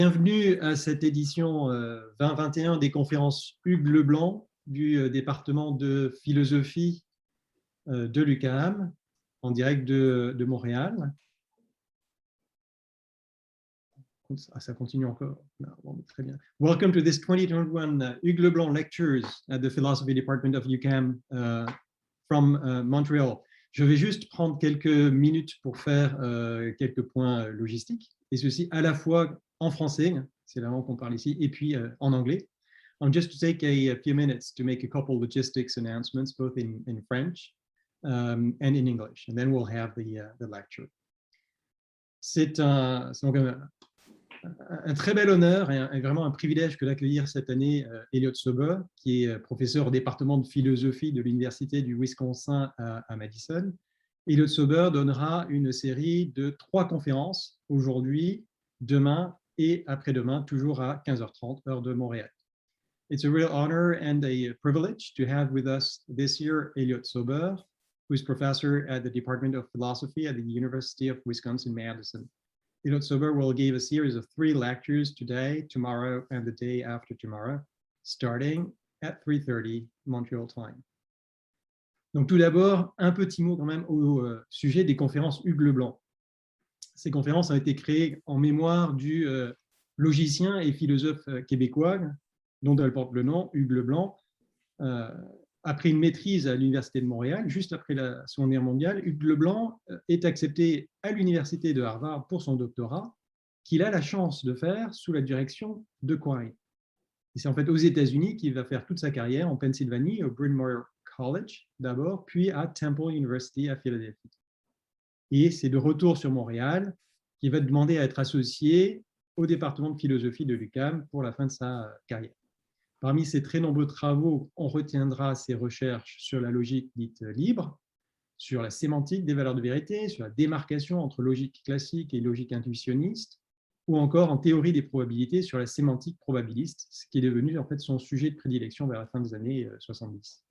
Bienvenue à cette édition 2021 des conférences Hugues-Leblanc du département de philosophie de l'UQAM en direct de Montréal. Ça continue encore. Bon, très bien. Welcome to this 2021 Hugues-Leblanc lectures at the philosophy department of UQAM from Montreal. Je vais juste prendre quelques minutes pour faire quelques points logistiques, et ceci à la fois en français, c'est la langue qu'on parle ici, et puis en anglais. I'm just to take a few minutes to make a couple logistics announcements, both in French and in English, and then we'll have the lecture. C'est donc un très bel honneur et vraiment un privilège que d'accueillir cette année Elliott Sober, qui est professeur au département de philosophie de l'Université du Wisconsin à Madison. Elliott Sober donnera une série de 3 conférences aujourd'hui, demain et après-demain, toujours à 15h30, heure de Montréal. It's a real honor and a privilege to have with us this year Elliott Sober, who is professor at the Department of Philosophy at the University of Wisconsin-Madison. Elliott Sober will give a series of 3 lectures today, tomorrow, and the day after tomorrow, starting at 3:30 Montreal time. Donc tout d'abord, un petit mot quand même au sujet des conférences Hugues-Leblanc. Ces conférences ont été créées en mémoire du logicien et philosophe québécois, dont elle porte le nom, Hugues-Leblanc. Après une maîtrise à l'Université de Montréal, juste après la Seconde Guerre mondiale, Hugues-Leblanc est accepté à l'Université de Harvard pour son doctorat, qu'il a la chance de faire sous la direction de Quine. Et c'est en fait aux États-Unis qu'il va faire toute sa carrière, en Pennsylvanie, au Bryn Mawr College d'abord, puis à Temple University à Philadelphie. Et c'est de retour sur Montréal qu'il va demander à être associé au département de philosophie de l'UQAM pour la fin de sa carrière. Parmi ses très nombreux travaux, on retiendra ses recherches sur la logique dite libre, sur la sémantique des valeurs de vérité, sur la démarcation entre logique classique et logique intuitionniste, ou encore en théorie des probabilités sur la sémantique probabiliste, ce qui est devenu en fait son sujet de prédilection vers la fin des années 70.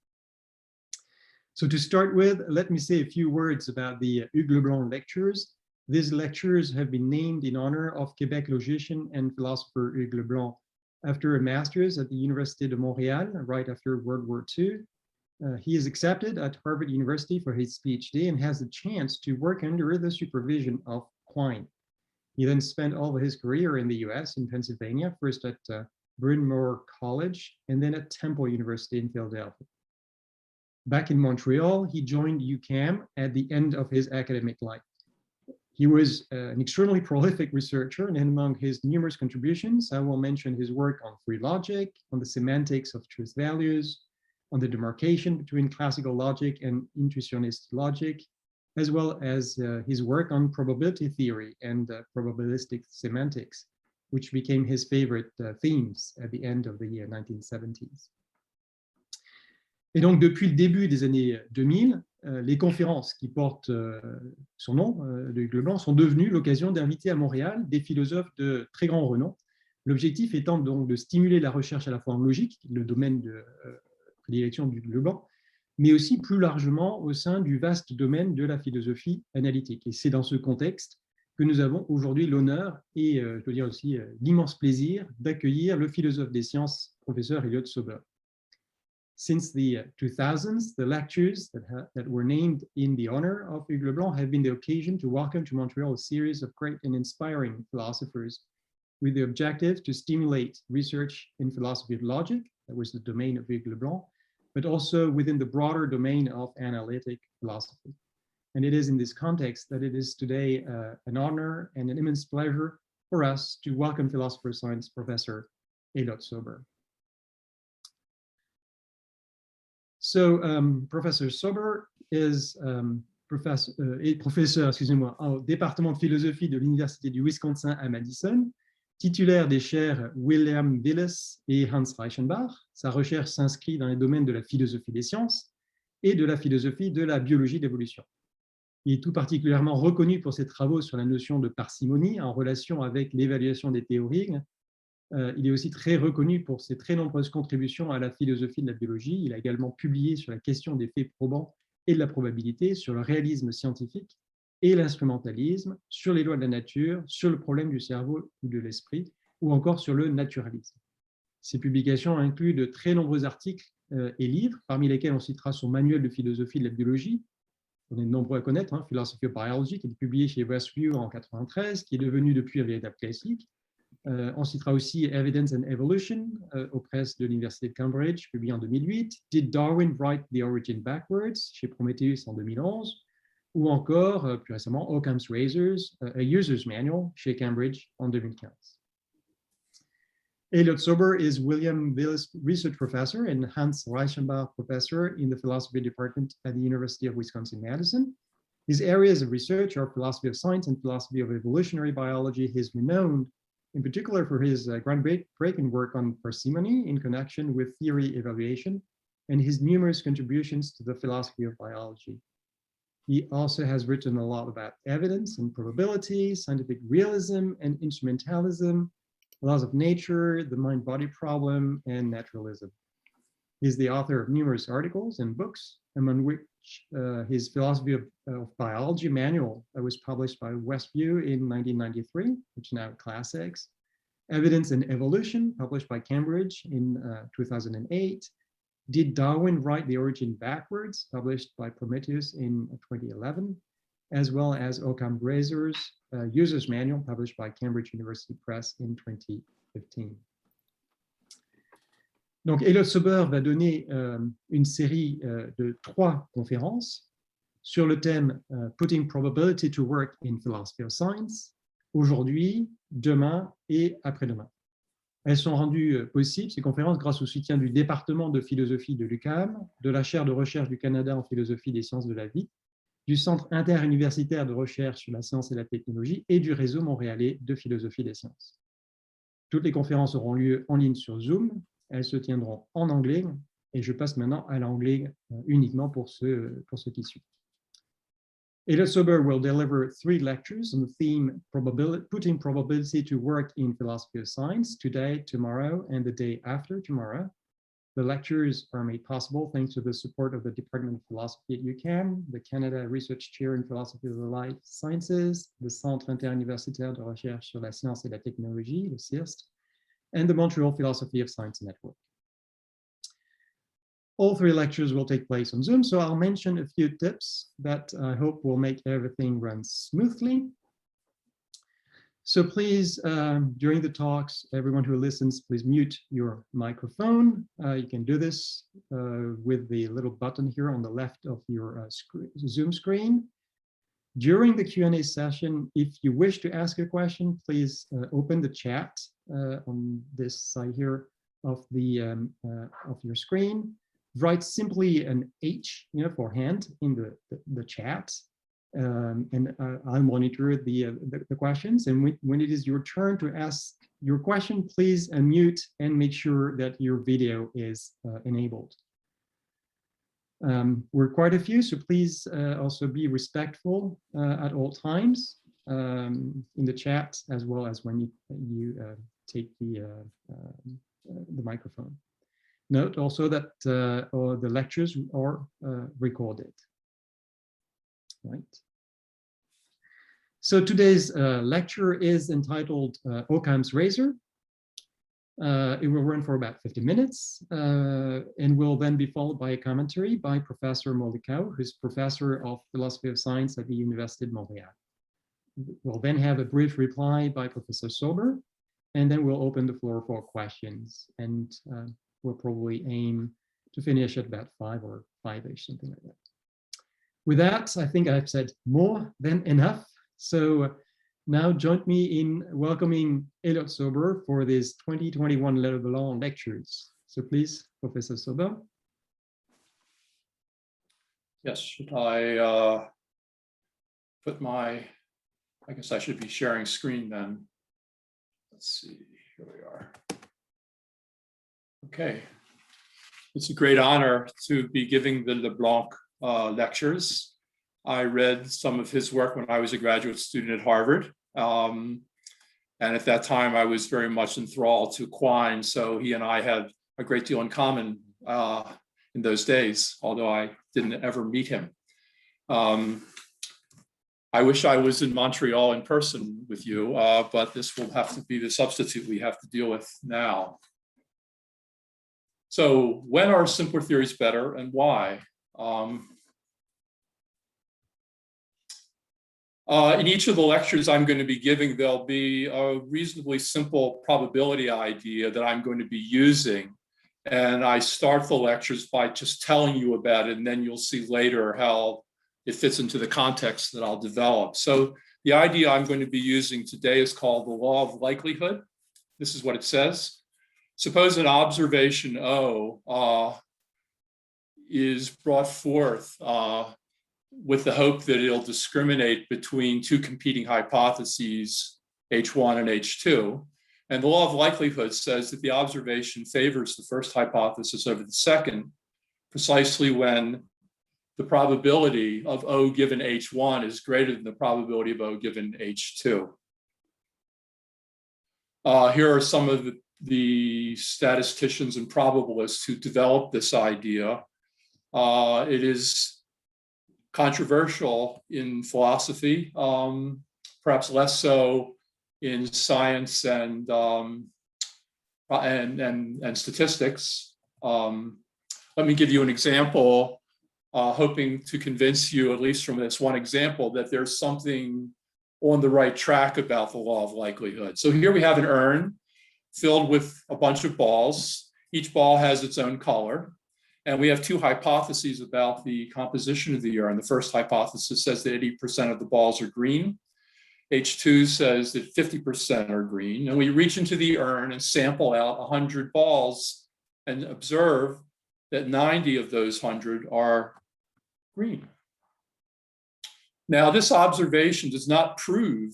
So to start with, let me say a few words about the Hugues-Leblanc lectures. These lectures have been named in honor of Quebec logician and philosopher Hugues-Leblanc. After a master's at the Université de Montréal, right after World War II, he is accepted at Harvard University for his PhD and has the chance to work under the supervision of Quine. He then spent all of his career in the US, in Pennsylvania, first at Bryn Mawr College and then at Temple University in Philadelphia. Back in Montreal, he joined UQAM at the end of his academic life. He was an extremely prolific researcher, and among his numerous contributions, I will mention his work on free logic, on the semantics of truth values, on the demarcation between classical logic and intuitionist logic, as well as his work on probability theory and probabilistic semantics, which became his favorite themes at the end of the 1970s. Et donc, depuis le début des années 2000, les conférences qui portent son nom, de Hugues-Leblanc, sont devenues l'occasion d'inviter à Montréal des philosophes de très grand renom. L'objectif étant donc de stimuler la recherche à la fois en logique, le domaine de prédilection d'Hugues-Leblanc, mais aussi plus largement au sein du vaste domaine de la philosophie analytique. Et c'est dans ce contexte que nous avons aujourd'hui l'honneur et, je dois dire aussi, l'immense plaisir d'accueillir le philosophe des sciences, professeur Elliott Sober. Since the 2000s, the lectures that were named in the honor of Hugues-Leblanc have been the occasion to welcome to Montreal a series of great and inspiring philosophers with the objective to stimulate research in philosophy of logic, that was the domain of Hugues-Leblanc, but also within the broader domain of analytic philosophy. And it is in this context that it is today an honor and an immense pleasure for us to welcome philosopher of science professor Elliott Sober. So Professor Sober is professeur au département de philosophie de l'Université du Wisconsin à Madison, titulaire des chaires Wiliam Vilas et Hans Reichenbach. Sa recherche s'inscrit dans les domaines de la philosophie des sciences et de la philosophie de la biologie d'évolution. Il est tout particulièrement reconnu pour ses travaux sur la notion de parcimonie en relation avec l'évaluation des théories. Il est aussi très reconnu pour ses très nombreuses contributions à la philosophie de la biologie. Il a également publié sur la question des faits probants et de la probabilité, sur le réalisme scientifique et l'instrumentalisme, sur les lois de la nature, sur le problème du cerveau ou de l'esprit, ou encore sur le naturalisme. Ces publications incluent de très nombreux articles et livres, parmi lesquels on citera son manuel de philosophie de la biologie. On est nombreux à connaître, hein, Philosophy of Biology, qui est publié chez Westview en 1993, qui est devenu depuis un véritable classique. On citera aussi Evidence and Evolution aux presses de l'Université de Cambridge, publié en 2008. Did Darwin Write the Origin Backwards chez Prometheus en 2011. Ou encore, plus récemment, Ockham's Razors, a User's Manual chez Cambridge en 2015. Elliott Sober is Wiliam Vilas Research Professor and Hans Reichenbach Professor in the Philosophy Department at the University of Wisconsin-Madison. His areas of research are philosophy of science and philosophy of evolutionary biology. He is renowned in particular for his groundbreaking work on parsimony in connection with theory evaluation and his numerous contributions to the philosophy of biology. He also has written a lot about evidence and probability, scientific realism and instrumentalism, laws of nature, the mind-body problem, and naturalism. He's the author of numerous articles and books, among which his Philosophy of Biology manual that was published by Westview in 1993, which is now classics, Evidence and Evolution, published by Cambridge in 2008, Did Darwin Write the Origin Backwards, published by Prometheus in 2011, as well as Ockham's Razors, User's Manual, published by Cambridge University Press in 2015. Donc, Elliott Sober va donner une série de 3 conférences sur le thème Putting Probability to Work in Philosophy of Science, aujourd'hui, demain et après-demain. Elles sont rendues possibles, ces conférences, grâce au soutien du département de philosophie de l'UQAM, de la chaire de recherche du Canada en philosophie des sciences de la vie, du Centre interuniversitaire de recherche sur la science et la technologie et du réseau montréalais de philosophie des sciences. Toutes les conférences auront lieu en ligne sur Zoom. Elles se tiendront en anglais et je passe maintenant à l'anglais uniquement pour ceux qui suivent. Elliott Sober will deliver 3 lectures on the theme Putting Probability to Work in Philosophy of Science today, tomorrow, and the day after tomorrow. The lectures are made possible thanks to the support of the Department of Philosophy at UQAM, the Canada Research Chair in Philosophy of the Life Sciences, the Centre interuniversitaire de recherche sur la science et la technologie, le CIRST, and the Montreal Philosophy of Science Network. All 3 lectures will take place on Zoom, so I'll mention a few tips that I hope will make everything run smoothly. So please, during the talks, everyone who listens, please mute your microphone. You can do this with the little button here on the left of your Zoom screen. During the Q&A session, if you wish to ask a question, please open the chat on this side here of your screen. Write simply an H, for hand in the chat, and I'll monitor the questions. And when it is your turn to ask your question, please unmute and make sure that your video is enabled. We're quite a few, so please also be respectful at all times in the chat, as well as when you take the microphone. Note also that the lectures are recorded. Right. So today's lecture is entitled Ockham's Razor. It will run for about 50 minutes and will then be followed by a commentary by Professor Molikau, who's Professor of Philosophy of Science at the Université de Montréal. We'll then have a brief reply by Professor Sober, and then we'll open the floor for questions. And we'll probably aim to finish at about 5 or 5-ish, something like that. With that, I think I've said more than enough. So now join me in welcoming Elliott Sober for this 2021 Hugues-Leblanc lectures. So please, Professor Sober. Yes, should I put I guess I should be sharing screen then. Let's see, here we are. Okay, it's a great honor to be giving the Leblanc lectures. I read some of his work when I was a graduate student at Harvard. And at that time, I was very much enthralled to Quine. So he and I had a great deal in common in those days, although I didn't ever meet him. I wish I was in Montreal in person with you, but this will have to be the substitute we have to deal with now. So when are simpler theories better and why? In each of the lectures I'm going to be giving, there'll be a reasonably simple probability idea that I'm going to be using. And I start the lectures by just telling you about it, and then you'll see later how it fits into the context that I'll develop. So the idea I'm going to be using today is called the law of likelihood. This is what it says. Suppose an observation O is brought forth with the hope that it'll discriminate between two competing hypotheses, H1 and H2. And the law of likelihood says that the observation favors the first hypothesis over the second, precisely when the probability of O given H1 is greater than the probability of O given H2. Here are some of the statisticians and probabilists who developed this idea. It is controversial in philosophy, perhaps less so in science and statistics. Let me give you an example. Hoping to convince you, at least from this one example, that there's something on the right track about the law of likelihood. So here we have an urn filled with a bunch of balls. Each ball has its own color. And we have two hypotheses about the composition of the urn. The first hypothesis says that 80% of the balls are green. H2 says that 50% are green. And we reach into the urn and sample out 100 balls and observe that 90 of those 100 are green. Now, this observation does not prove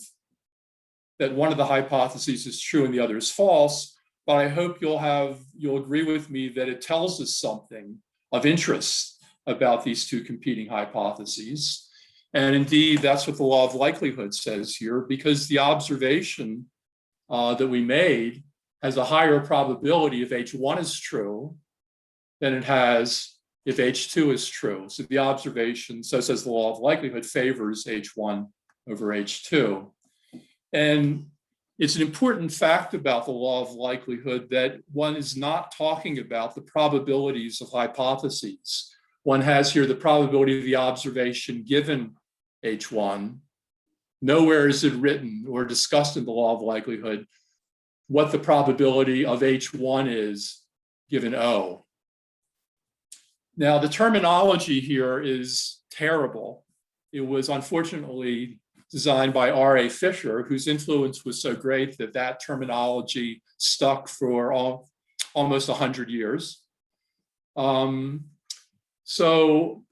that one of the hypotheses is true and the other is false, but I hope you'll agree with me that it tells us something of interest about these two competing hypotheses. And indeed, that's what the law of likelihood says here, because the observation that we made has a higher probability if H1 is true than it has if H2 is true. So the observation, so says the law of likelihood, favors H1 over H2. And it's an important fact about the law of likelihood that one is not talking about the probabilities of hypotheses. One has here the probability of the observation given H1. Nowhere is it written or discussed in the law of likelihood what the probability of H1 is given O. Now, the terminology here is terrible. It was unfortunately designed by R.A. Fisher, whose influence was so great that that terminology stuck for almost 100 years. So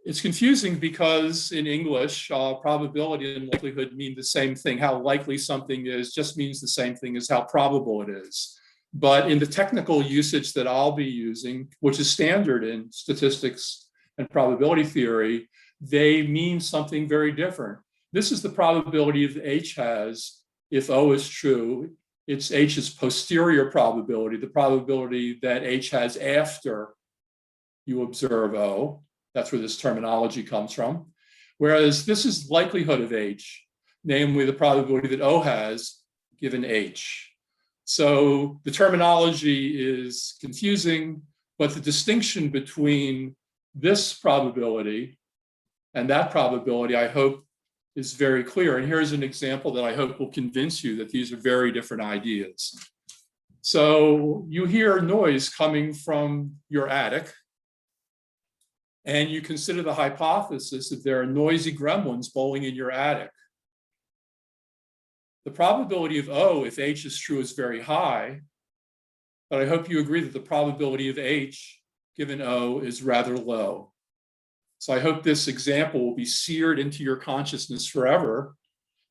it's confusing because in English, probability and likelihood mean the same thing. How likely something is just means the same thing as how probable it is. But in the technical usage that I'll be using, which is standard in statistics and probability theory, they mean something very different. This is the probability that H has if O is true. It's H's posterior probability, the probability that H has after you observe O. That's where this terminology comes from. Whereas this is likelihood of H, namely the probability that O has given H. So the terminology is confusing, but the distinction between this probability and that probability, I hope, is very clear. And here's an example that I hope will convince you that these are very different ideas. So you hear noise coming from your attic, and you consider the hypothesis that there are noisy gremlins bowling in your attic. The probability of O, if H is true, is very high, but I hope you agree that the probability of H given O is rather low. So I hope this example will be seared into your consciousness forever,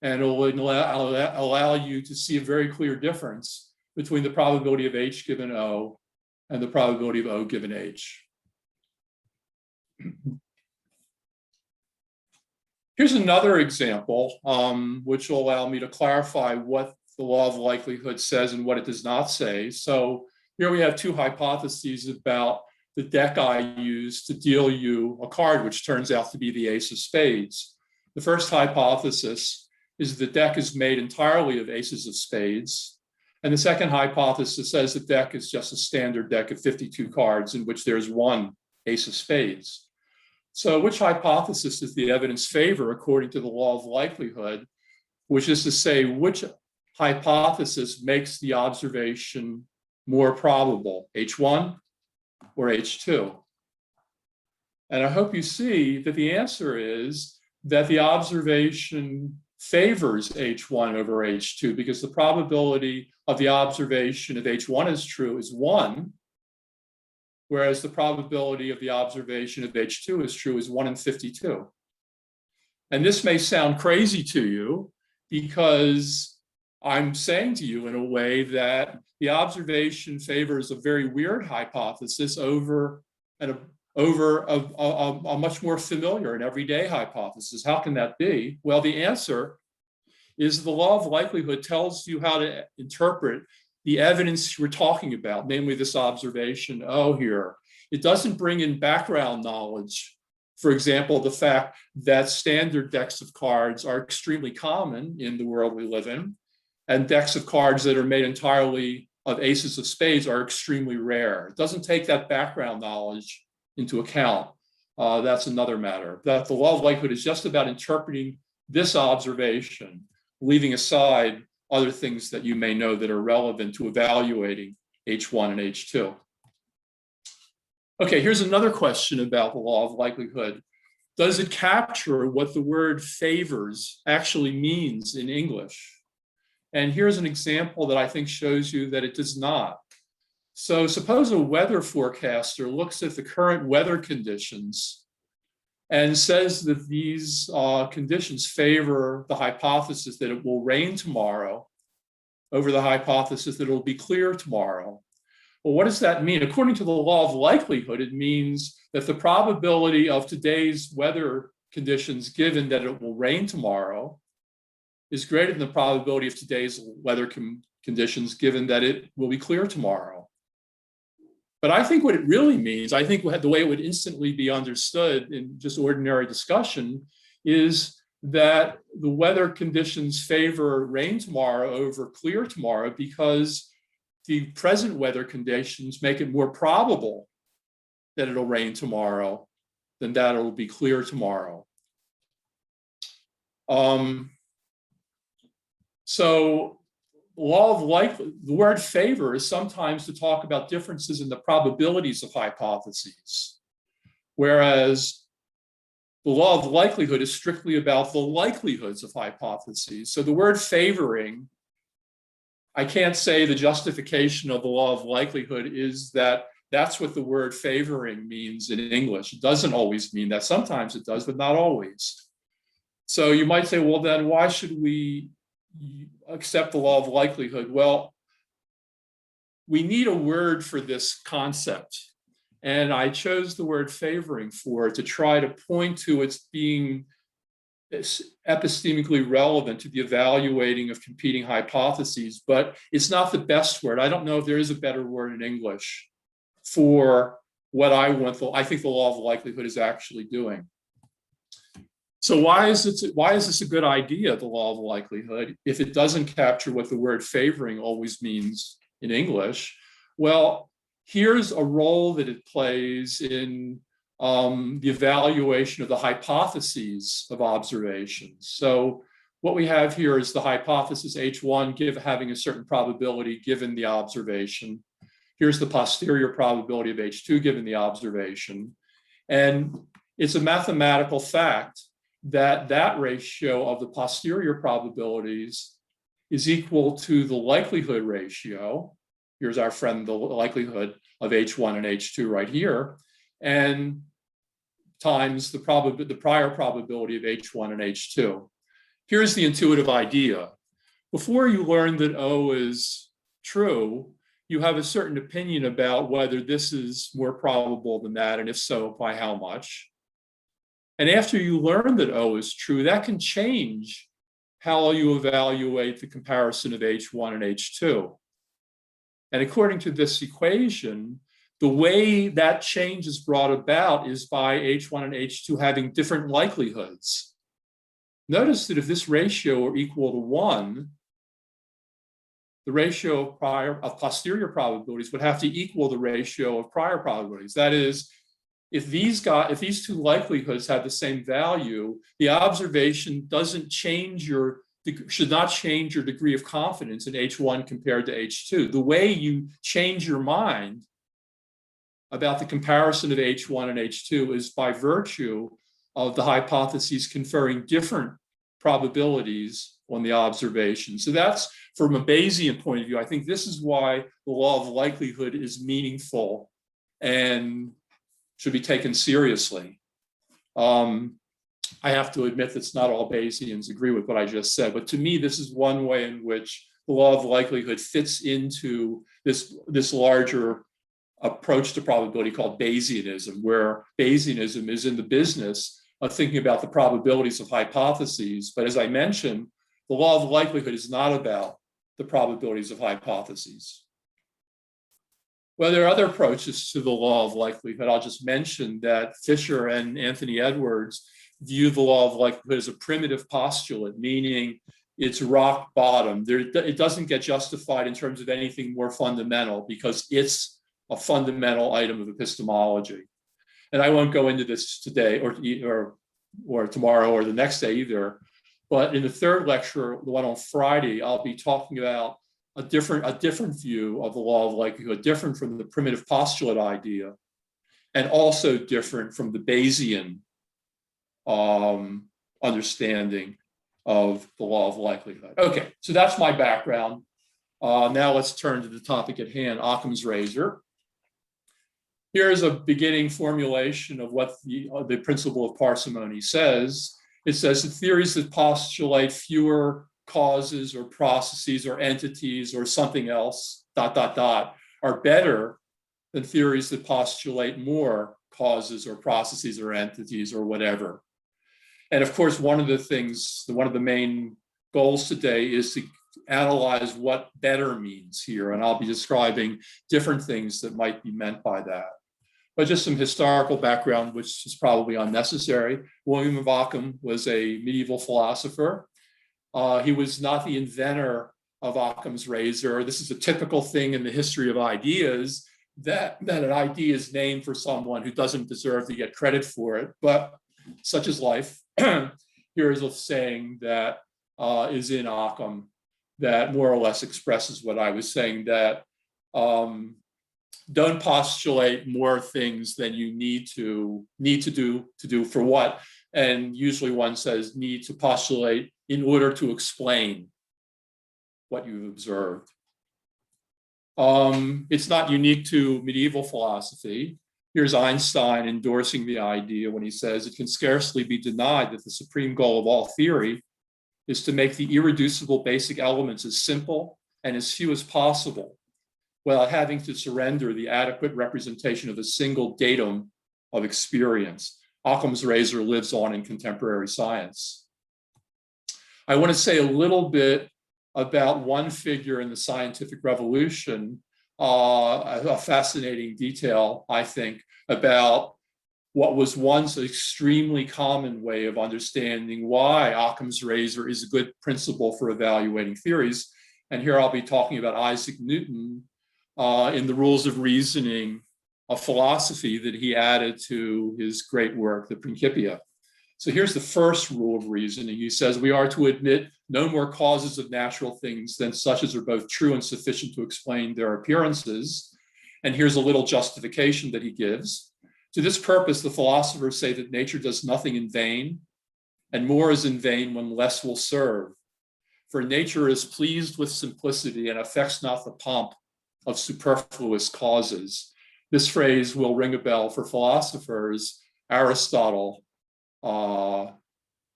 and it will allow you to see a very clear difference between the probability of H given O and the probability of O given H. Here's another example, which will allow me to clarify what the law of likelihood says and what it does not say. So here we have two hypotheses about the deck I use to deal you a card, which turns out to be the ace of spades. The first hypothesis is the deck is made entirely of aces of spades. And the second hypothesis says the deck is just a standard deck of 52 cards in which there's one ace of spades. So which hypothesis does the evidence favor according to the law of likelihood, which is to say which hypothesis makes the observation more probable, H1 or H2? And I hope you see that the answer is that the observation favors H1 over H2 because the probability of the observation of H1 is true is 1, whereas the probability of the observation of H2 is true is 1 in 52. And this may sound crazy to you because I'm saying to you in a way that the observation favors a very weird hypothesis over a much more familiar and everyday hypothesis. How can that be? Well, the answer is the law of likelihood tells you how to interpret the evidence we're talking about, namely this observation O here. It doesn't bring in background knowledge. For example, the fact that standard decks of cards are extremely common in the world we live in, and decks of cards that are made entirely of aces of spades are extremely rare. It doesn't take that background knowledge into account. That's another matter. That the law of likelihood is just about interpreting this observation, leaving aside other things that you may know that are relevant to evaluating H1 and H2. Okay, here's another question about the law of likelihood. Does it capture what the word favors actually means in English? And here's an example that I think shows you that it does not. So suppose a weather forecaster looks at the current weather conditions and says that these conditions favor the hypothesis that it will rain tomorrow over the hypothesis that it will be clear tomorrow. Well, what does that mean? According to the law of likelihood, it means that the probability of today's weather conditions given that it will rain tomorrow is greater than the probability of today's weather conditions given that it will be clear tomorrow. But I think what it really means, I think the way it would instantly be understood in just ordinary discussion is that the weather conditions favor rain tomorrow over clear tomorrow because the present weather conditions make it more probable that it'll rain tomorrow than that it'll be clear tomorrow. So law of likelihood, the word favor is sometimes to talk about differences in the probabilities of hypotheses, whereas the law of likelihood is strictly about the likelihoods of hypotheses. So the word favoring, I can't say the justification of the law of likelihood is that that's what the word favoring means in English. It doesn't always mean that. Sometimes it does, but not always. So you might say, well, then why should we accept the law of likelihood? Well, we need a word for this concept. And I chose the word favoring for it to try to point to its being epistemically relevant to the evaluating of competing hypotheses, but it's not the best word. I don't know if there is a better word in English for what I think the law of likelihood is actually doing. So why is this a good idea, the law of likelihood, if it doesn't capture what the word favoring always means in English? Well, here's a role that it plays in the evaluation of the hypotheses of observations. So what we have here is the hypothesis H1 having a certain probability given the observation. Here's the posterior probability of H2 given the observation. And it's a mathematical fact that that ratio of the posterior probabilities is equal to the likelihood ratio. Here's our friend, the likelihood of H1 and H2 right here, and times the prior probability of H1 and H2. Here's the intuitive idea. Before you learn that O is true, you have a certain opinion about whether this is more probable than that, and if so, by how much. And after you learn that O is true, that can change how you evaluate the comparison of H1 and H2. And according to this equation, the way that change is brought about is by H1 and H2 having different likelihoods. notice that if this ratio were equal to 1, the ratio of posterior probabilities would have to equal the ratio of prior probabilities. That is, if these two likelihoods have the same value, the observation should not change your degree of confidence in H1 compared to H2. The way you change your mind about the comparison of H1 and H2 is by virtue of the hypotheses conferring different probabilities on the observation. So that's from a Bayesian point of view. I think this is why the law of likelihood is meaningful and should be taken seriously. I have to admit that not all Bayesians agree with what I just said, but to me, this is one way in which the law of likelihood fits into this larger approach to probability called Bayesianism, where Bayesianism is in the business of thinking about the probabilities of hypotheses. But as I mentioned, the law of likelihood is not about the probabilities of hypotheses. Well, there are other approaches to the law of likelihood. I'll just mention that Fisher and Anthony Edwards view the law of likelihood as a primitive postulate, meaning it's rock bottom. It doesn't get justified in terms of anything more fundamental because it's a fundamental item of epistemology. And I won't go into this today or tomorrow or the next day either. But in the third lecture, the one on Friday, I'll be talking about a different view of the law of likelihood, different from the primitive postulate idea, and also different from the Bayesian understanding of the law of likelihood. Okay, so that's my background. Now let's turn to the topic at hand, Occam's razor. Here's a beginning formulation of what the principle of parsimony says. It says that theories that postulate fewer causes or processes or entities or something else, ... are better than theories that postulate more causes or processes or entities or whatever. And of course, one of the main goals today is to analyze what better means here. And I'll be describing different things that might be meant by that. But just some historical background, which is probably unnecessary. William of Ockham was a medieval philosopher. He was not the inventor of Occam's razor. This is a typical thing in the history of ideas, that an idea is named for someone who doesn't deserve to get credit for it. But such is life. Here is a saying that is in Ockham that more or less expresses what I was saying, that don't postulate more things than you need to do for what. And usually one says need to postulate in order to explain what you've observed. It's not unique to medieval philosophy. Here's Einstein endorsing the idea when he says, it can scarcely be denied that the supreme goal of all theory is to make the irreducible basic elements as simple and as few as possible, without having to surrender the adequate representation of a single datum of experience. Occam's razor lives on in contemporary science. I want to say a little bit about one figure in the scientific revolution, a fascinating detail, I think, about what was once an extremely common way of understanding why Occam's razor is a good principle for evaluating theories. And here I'll be talking about Isaac Newton in the Rules of Reasoning, a philosophy that he added to his great work, the Principia. So here's the first rule of reasoning. He says, we are to admit no more causes of natural things than such as are both true and sufficient to explain their appearances. And here's a little justification that he gives. To this purpose, the philosophers say that nature does nothing in vain, and more is in vain when less will serve. For nature is pleased with simplicity and affects not the pomp of superfluous causes. This phrase will ring a bell for philosophers. Aristotle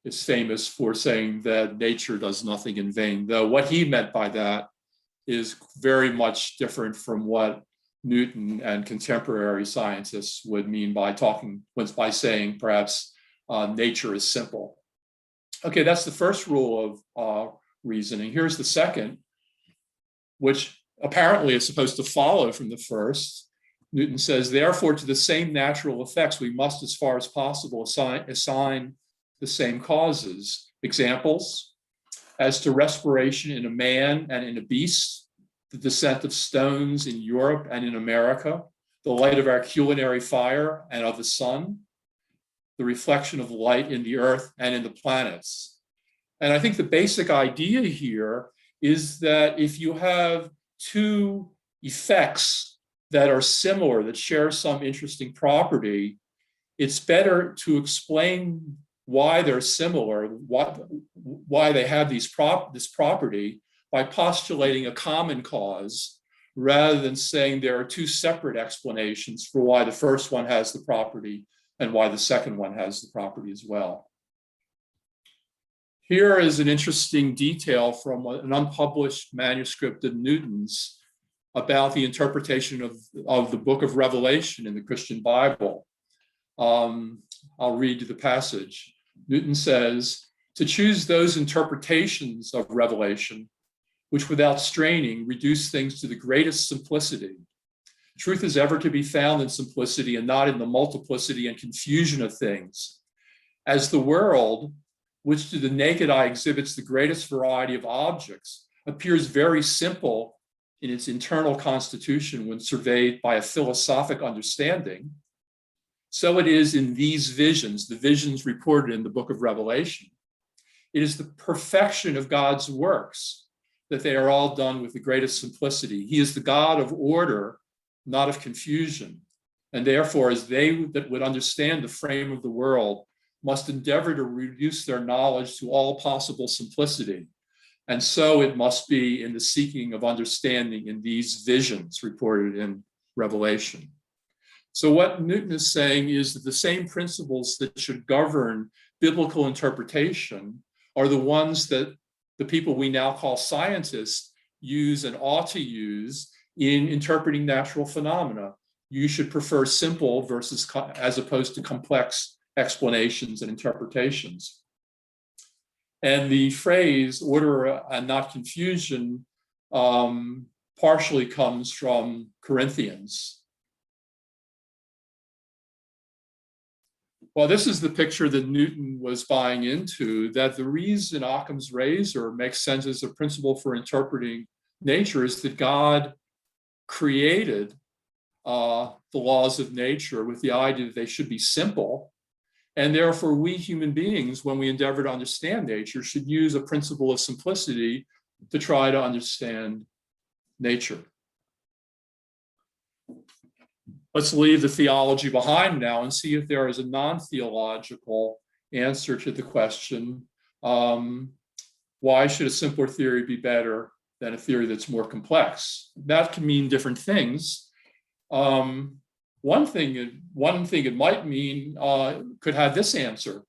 is famous for saying that nature does nothing in vain, though what he meant by that is very much different from what Newton and contemporary scientists would mean by saying perhaps nature is simple. Okay, that's the first rule of reasoning. Here's the second, which apparently is supposed to follow from the first. Newton says, therefore, to the same natural effects, we must, as far as possible, assign the same causes. examples as to respiration in a man and in a beast, the descent of stones in Europe and in America, the light of our culinary fire and of the sun, the reflection of light in the earth and in the planets. And I think the basic idea here is that if you have two effects that are similar, that share some interesting property, it's better to explain why they're similar, why they have this property, by postulating a common cause, rather than saying there are two separate explanations for why the first one has the property and why the second one has the property as well. Here is an interesting detail from an unpublished manuscript of Newton's about the interpretation of the book of Revelation in the Christian Bible. I'll read you the passage. Newton says, "To choose those interpretations of Revelation which without straining reduce things to the greatest simplicity. Truth is ever to be found in simplicity and not in the multiplicity and confusion of things. As the world, which to the naked eye exhibits the greatest variety of objects, appears very simple in its internal constitution when surveyed by a philosophic understanding, so it is in these visions, the visions reported in the book of Revelation. It is the perfection of God's works that they are all done with the greatest simplicity. He is the God of order, not of confusion. And therefore, as they that would understand the frame of the world must endeavor to reduce their knowledge to all possible simplicity. And so it must be in the seeking of understanding in these visions reported in Revelation." So what Newton is saying is that the same principles that should govern biblical interpretation are the ones that the people we now call scientists use and ought to use in interpreting natural phenomena. You should prefer simple versus as opposed to complex explanations and interpretations. And the phrase order and not confusion partially comes from Corinthians. Well, this is the picture that Newton was buying into, that the reason Occam's razor makes sense as a principle for interpreting nature is that God created the laws of nature with the idea that they should be simple. And therefore, we human beings, when we endeavor to understand nature, should use a principle of simplicity to try to understand nature. Let's leave the theology behind now and see if there is a non-theological answer to the question, why should a simpler theory be better than a theory that's more complex? That can mean different things. One thing it might mean could have this answer.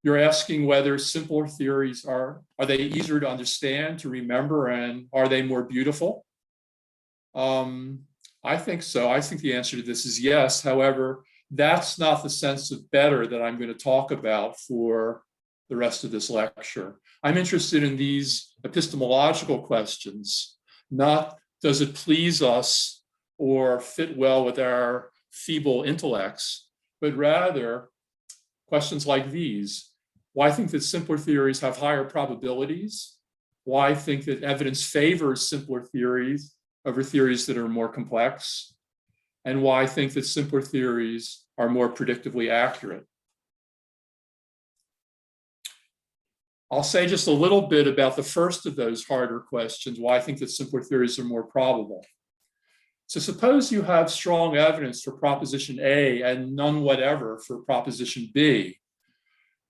You're asking whether simpler theories are they easier to understand, to remember, and are they more beautiful? I think so. I think the answer to this is yes. However, that's not the sense of better that I'm going to talk about for the rest of this lecture. I'm interested in these epistemological questions, not does it please us or fit well with our feeble intellects, but rather questions like these. Why think that simpler theories have higher probabilities? Why think that evidence favors simpler theories over theories that are more complex? And why think that simpler theories are more predictively accurate? I'll say just a little bit about the first of those harder questions, why I think that simpler theories are more probable. So suppose you have strong evidence for proposition A and none whatever for proposition B.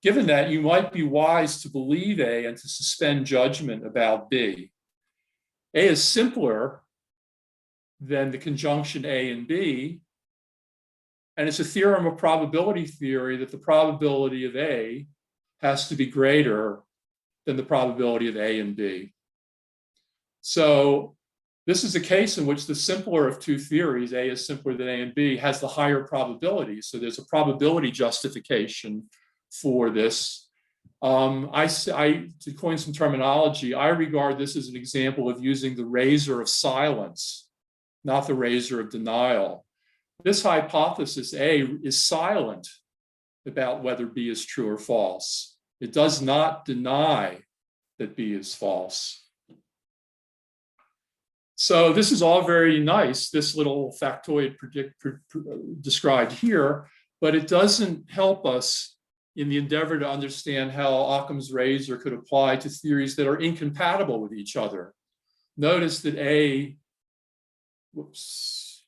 Given that, you might be wise to believe A and to suspend judgment about B. A is simpler than the conjunction A and B, and it's a theorem of probability theory that the probability of A has to be greater than the probability of A and B. So this is a case in which the simpler of two theories, A is simpler than A and B, has the higher probability. So there's a probability justification for this. To coin some terminology, I regard this as an example of using the razor of silence, not the razor of denial. This hypothesis A is silent about whether B is true or false. It does not deny that B is false. So this is all very nice, this little factoid described here, but it doesn't help us in the endeavor to understand how Occam's razor could apply to theories that are incompatible with each other. Notice that A, whoops.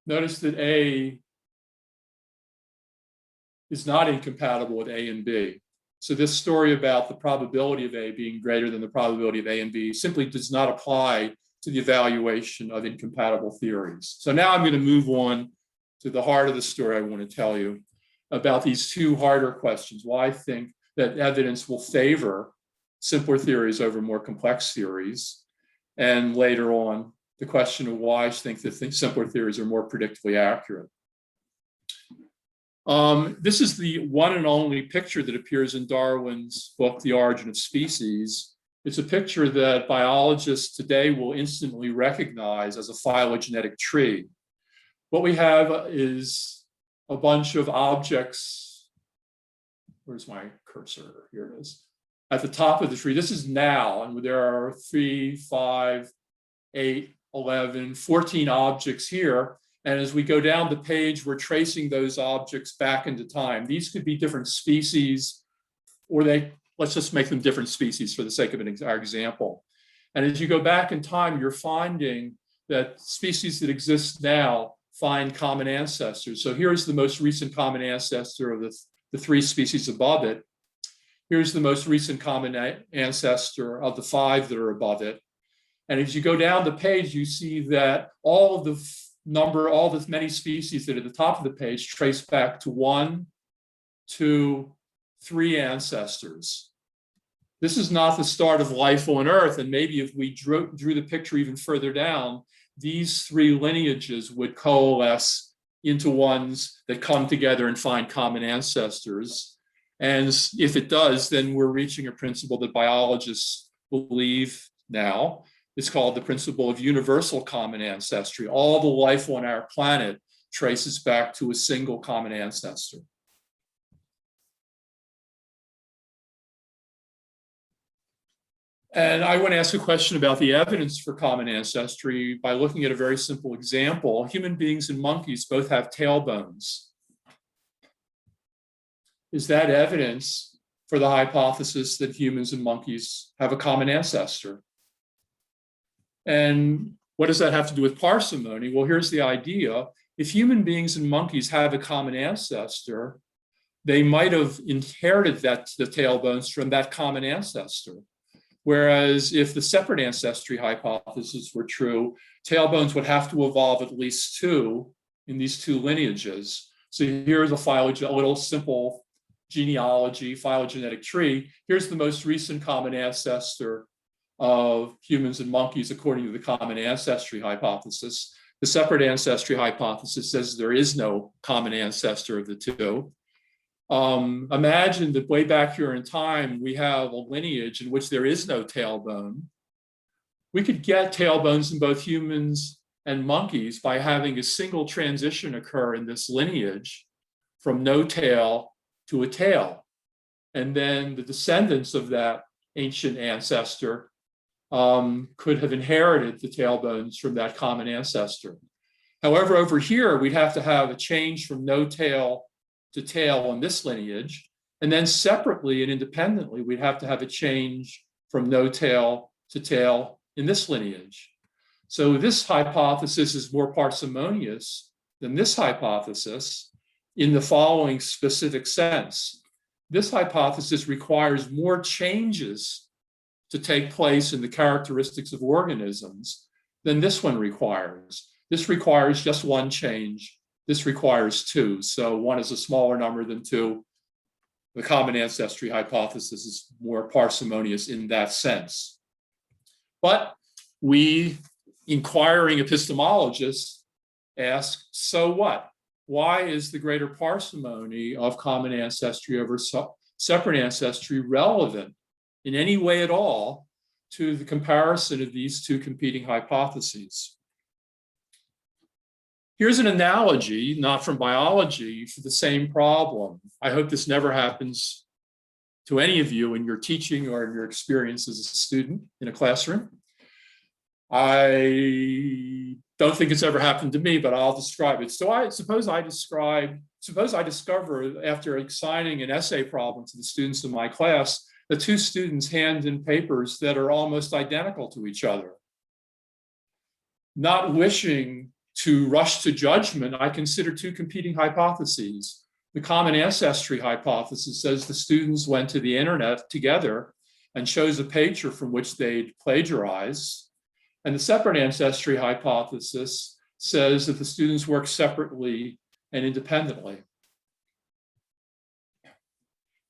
Notice that A is not incompatible with A and B. So this story about the probability of A being greater than the probability of A and B simply does not apply to the evaluation of incompatible theories. So now I'm going to move on to the heart of the story I want to tell you about these two harder questions. Why I think that evidence will favor simpler theories over more complex theories. And later on, the question of why I think that simpler theories are more predictably accurate. This is the one and only picture that appears in Darwin's book, The Origin of Species. It's a picture that biologists today will instantly recognize as a phylogenetic tree. What we have is a bunch of objects. Where's my cursor? Here it is. At the top of the tree. This is now, and there are 3, 5, 8, 11, 14 objects here. And as we go down the page, we're tracing those objects back into time. These could be different species, or let's just make them different species for the sake of our example. And as you go back in time, you're finding that species that exist now find common ancestors. So here's the most recent common ancestor of the 3 species above it. Here's the most recent common ancestor of the 5 that are above it. And as you go down the page, you see that all the many species that are at the top of the page trace back to 1, 2, 3 ancestors. This is not the start of life on Earth, and maybe if we drew the picture even further down, these 3 lineages would coalesce into ones that come together and find common ancestors. And if it does, then we're reaching a principle that biologists believe now. It's called the principle of universal common ancestry. All the life on our planet traces back to a single common ancestor. And I want to ask a question about the evidence for common ancestry by looking at a very simple example. Human beings and monkeys both have tailbones. Is that evidence for the hypothesis that humans and monkeys have a common ancestor? And what does that have to do with parsimony? Well, here's the idea. If human beings and monkeys have a common ancestor, they might have inherited the tailbones from that common ancestor. Whereas if the separate ancestry hypothesis were true, tailbones would have to evolve at least 2 in these 2 lineages. So here's a little simple genealogy, phylogenetic tree. Here's the most recent common ancestor of humans and monkeys according to the common ancestry hypothesis. The separate ancestry hypothesis says there is no common ancestor of the 2. Imagine that way back here in time, we have a lineage in which there is no tailbone. We could get tailbones in both humans and monkeys by having a single transition occur in this lineage from no tail to a tail. And then the descendants of that ancient ancestor could have inherited the tailbones from that common ancestor. However, over here, we'd have to have a change from no tail to tail in this lineage. And then separately and independently, we'd have to have a change from no tail to tail in this lineage. So this hypothesis is more parsimonious than this hypothesis in the following specific sense. This hypothesis requires more changes to take place in the characteristics of organisms than this one requires. This requires just 1 change. This requires 2. So 1 is a smaller number than 2. The common ancestry hypothesis is more parsimonious in that sense. But we, inquiring epistemologists, ask, so what? Why is the greater parsimony of common ancestry over separate ancestry relevant in any way at all to the comparison of these 2 competing hypotheses? Here's an analogy, not from biology, for the same problem. I hope this never happens to any of you in your teaching or in your experience as a student in a classroom. I don't think it's ever happened to me, but I'll describe it. So suppose I discover after assigning an essay problem to the students in my class, the two students hand in papers that are almost identical to each other. Not wishing to rush to judgment, I consider two competing hypotheses. The common ancestry hypothesis says the students went to the internet together and chose a picture from which they'd plagiarize. And the separate ancestry hypothesis says that the students work separately and independently.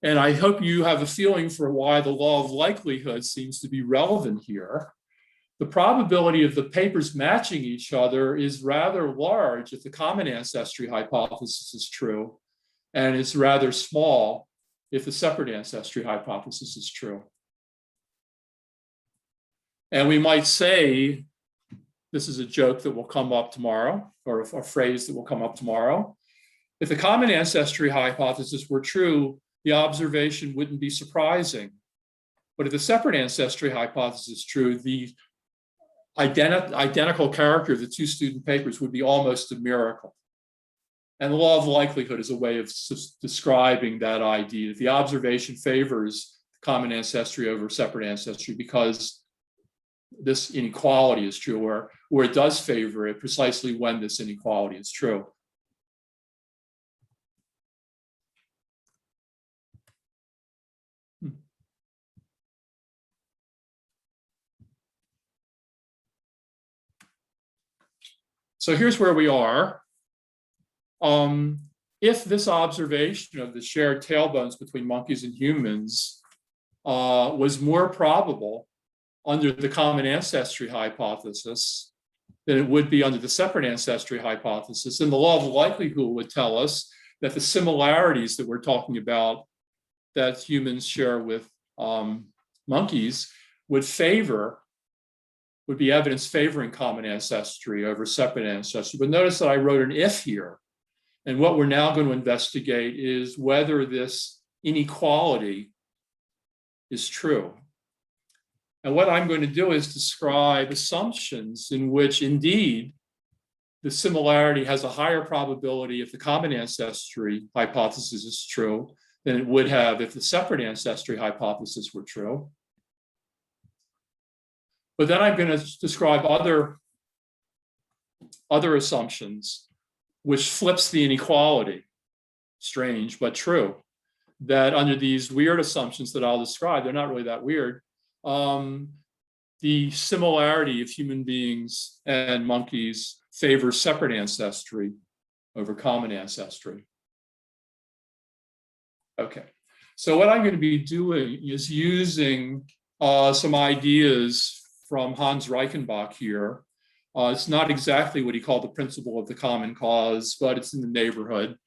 And I hope you have a feeling for why the law of likelihood seems to be relevant here. The probability of the papers matching each other is rather large if the common ancestry hypothesis is true, and it's rather small if the separate ancestry hypothesis is true. And we might say, this is a joke that will come up tomorrow, or a phrase that will come up tomorrow. If the common ancestry hypothesis were true, the observation wouldn't be surprising. But if the separate ancestry hypothesis is true, the identical character of the two student papers would be almost a miracle. And the law of likelihood is a way of describing that idea, that the observation favors common ancestry over separate ancestry because this inequality is true, or it does favor it precisely when this inequality is true. So here's where we are. If this observation of the shared tailbones between monkeys and humans was more probable under the common ancestry hypothesis than it would be under the separate ancestry hypothesis, then the law of likelihood would tell us that the similarities that we're talking about that humans share with monkeys would be evidence favoring common ancestry over separate ancestry. But notice that I wrote an if here. And what we're now going to investigate is whether this inequality is true. And what I'm going to do is describe assumptions in which indeed the similarity has a higher probability if the common ancestry hypothesis is true than it would have if the separate ancestry hypothesis were true. But then I'm going to describe other assumptions, which flips the inequality, strange but true, that under these weird assumptions that I'll describe, they're not really that weird, the similarity of human beings and monkeys favors separate ancestry over common ancestry. Okay, so what I'm going to be doing is using some ideas from Hans Reichenbach here. It's not exactly what he called the principle of the common cause, but it's in the neighborhood.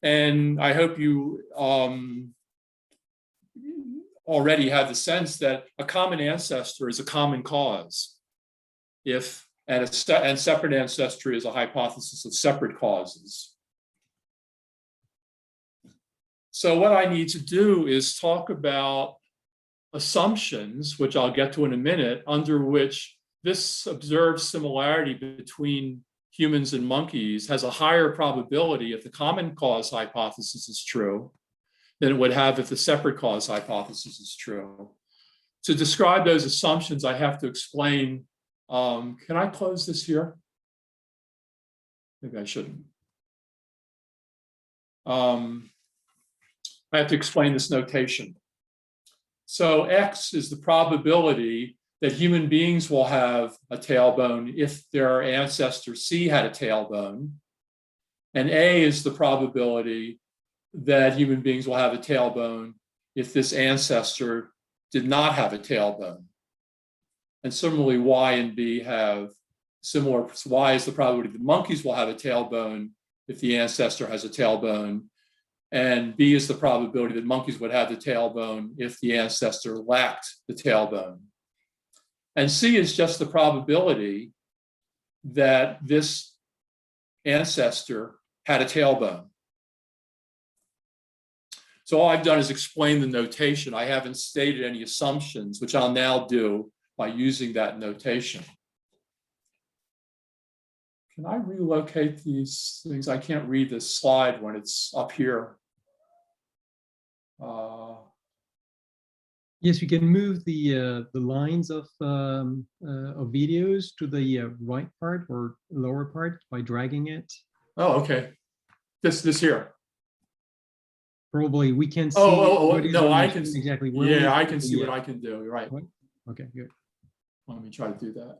And I hope you already have the sense that a common ancestor is a common cause, and separate ancestry is a hypothesis of separate causes. So what I need to do is talk about assumptions, which I'll get to in a minute, under which this observed similarity between humans and monkeys has a higher probability if the common cause hypothesis is true than it would have if the separate cause hypothesis is true. To describe those assumptions, I have to explain, can I close this here? Maybe I shouldn't. I have to explain this notation. So X is the probability that human beings will have a tailbone if their ancestor C had a tailbone. And A is the probability that human beings will have a tailbone if this ancestor did not have a tailbone. And similarly, Y and B have similar. Y is the probability that monkeys will have a tailbone if the ancestor has a tailbone. And B is the probability that monkeys would have the tailbone if the ancestor lacked the tailbone. And C is just the probability that this ancestor had a tailbone. So all I've done is explain the notation. I haven't stated any assumptions, which I'll now do by using that notation. Can I relocate these things? I can't read this slide when it's up here. Yes, you can move the lines of videos to the right part or lower part by dragging it. Oh, okay. This here. Probably we can see. No, I can exactly. Yeah, I can see what I can do. You're right. What? Okay, good. Let me try to do that.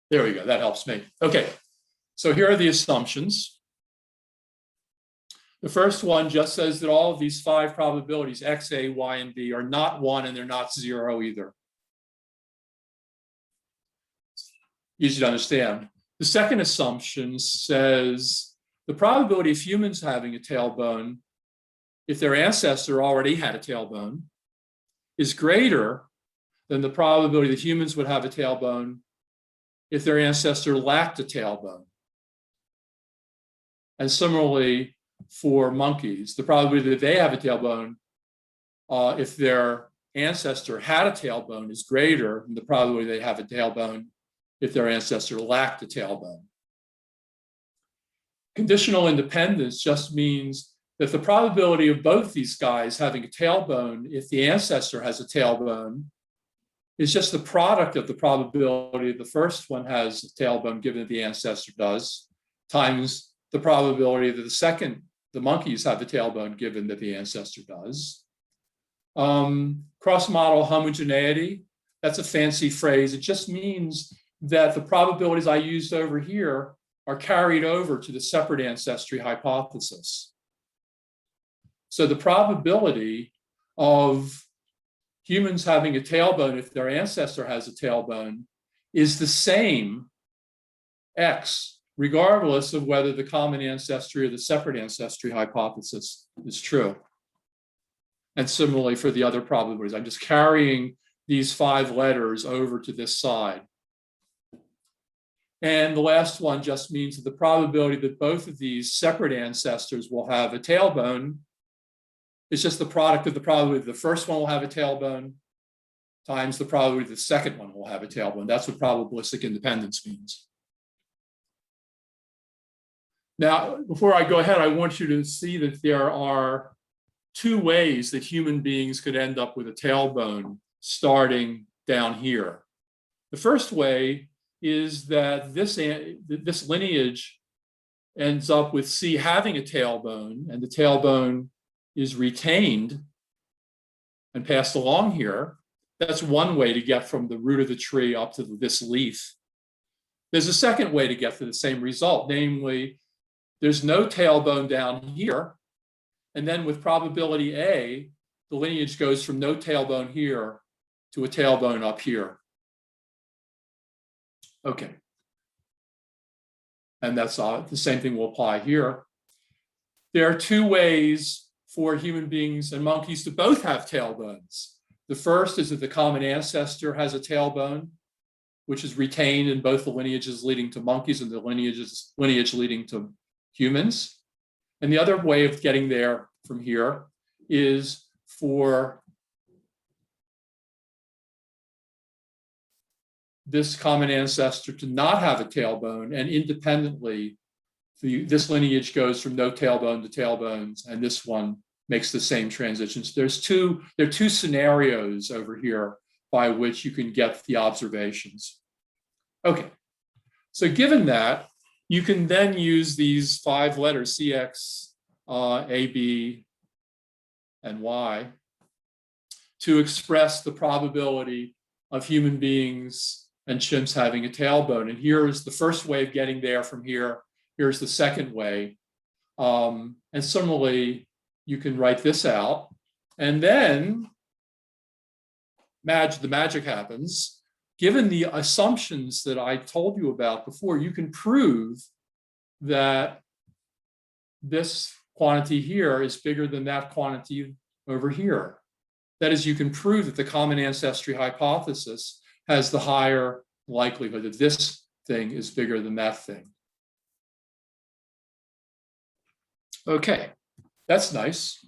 There we go. That helps me. Okay. So here are the assumptions. The first one just says that all of these 5 probabilities, X, A, Y, and B, are not 1 and they're not 0 either. Easy to understand. The second assumption says the probability of humans having a tailbone, if their ancestor already had a tailbone, is greater than the probability that humans would have a tailbone if their ancestor lacked a tailbone. And similarly, for monkeys, the probability that they have a tailbone if their ancestor had a tailbone is greater than the probability they have a tailbone if their ancestor lacked a tailbone. Conditional independence just means that the probability of both these guys having a tailbone if the ancestor has a tailbone is just the product of the probability the first one has a tailbone given that the ancestor does, times the probability that the monkeys have a tailbone given that the ancestor does. Cross-model homogeneity, that's a fancy phrase. It just means that the probabilities I used over here are carried over to the separate ancestry hypothesis. So the probability of humans having a tailbone if their ancestor has a tailbone is the same, X, regardless of whether the common ancestry or the separate ancestry hypothesis is true. And similarly for the other probabilities, I'm just carrying these 5 letters over to this side. And the last one just means that the probability that both of these separate ancestors will have a tailbone is just the product of the probability that the first one will have a tailbone times the probability that the second one will have a tailbone. That's what probabilistic independence means. Now, before I go ahead, I want you to see that there are 2 ways that human beings could end up with a tailbone starting down here. The first way is that this lineage ends up with C having a tailbone, and the tailbone is retained and passed along here. That's one way to get from the root of the tree up to this leaf. There's a second way to get to the same result, namely, there's no tailbone down here, and then with probability A, the lineage goes from no tailbone here to a tailbone up here. Okay. And that's the same thing will apply here. There are 2 ways for human beings and monkeys to both have tailbones. The first is that the common ancestor has a tailbone, which is retained in both the lineages leading to monkeys and the lineage leading to humans. And the other way of getting there from here is for this common ancestor to not have a tailbone, and independently, this lineage goes from no tailbone to tailbones, and this one makes the same transitions. There are 2 scenarios over here by which you can get the observations. Okay, so given that, you can then use these 5 letters, CX, A, B, and Y, to express the probability of human beings and chimps having a tailbone. And here is the first way of getting there from here. Here's the second way. And similarly, you can write this out. And then the magic happens. Given the assumptions that I told you about before, you can prove that this quantity here is bigger than that quantity over here. That is, you can prove that the common ancestry hypothesis has the higher likelihood, that this thing is bigger than that thing. Okay, that's nice.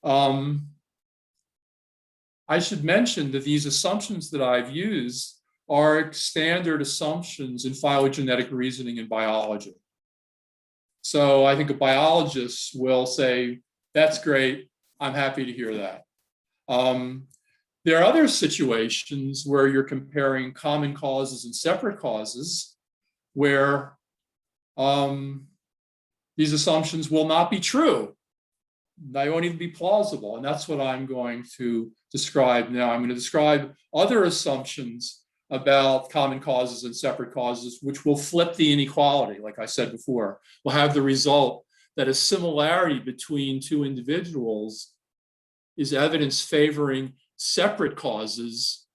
I should mention that these assumptions that I've used are standard assumptions in phylogenetic reasoning in biology. So I think a biologist will say, that's great, I'm happy to hear that. There are other situations where you're comparing common causes and separate causes where these assumptions will not be true. They won't even be plausible. And that's what I'm going to describe now. I'm going to describe other assumptions about common causes and separate causes, which will flip the inequality, like I said before. Will have the result that a similarity between two individuals is evidence favoring separate causes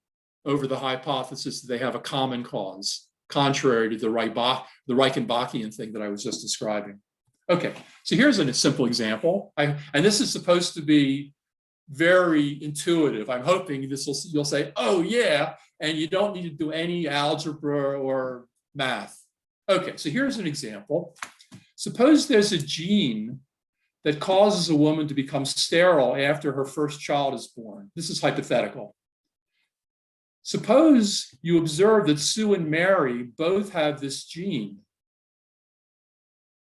over the hypothesis that they have a common cause, contrary to the Reichenbachian thing that I was just describing. Okay, so here's a simple example. And this is supposed to be very intuitive. I'm hoping you'll say, oh yeah, and you don't need to do any algebra or math. Okay, so here's an example. Suppose there's a gene that causes a woman to become sterile after her first child is born. This is hypothetical. Suppose you observe that Sue and Mary both have this gene.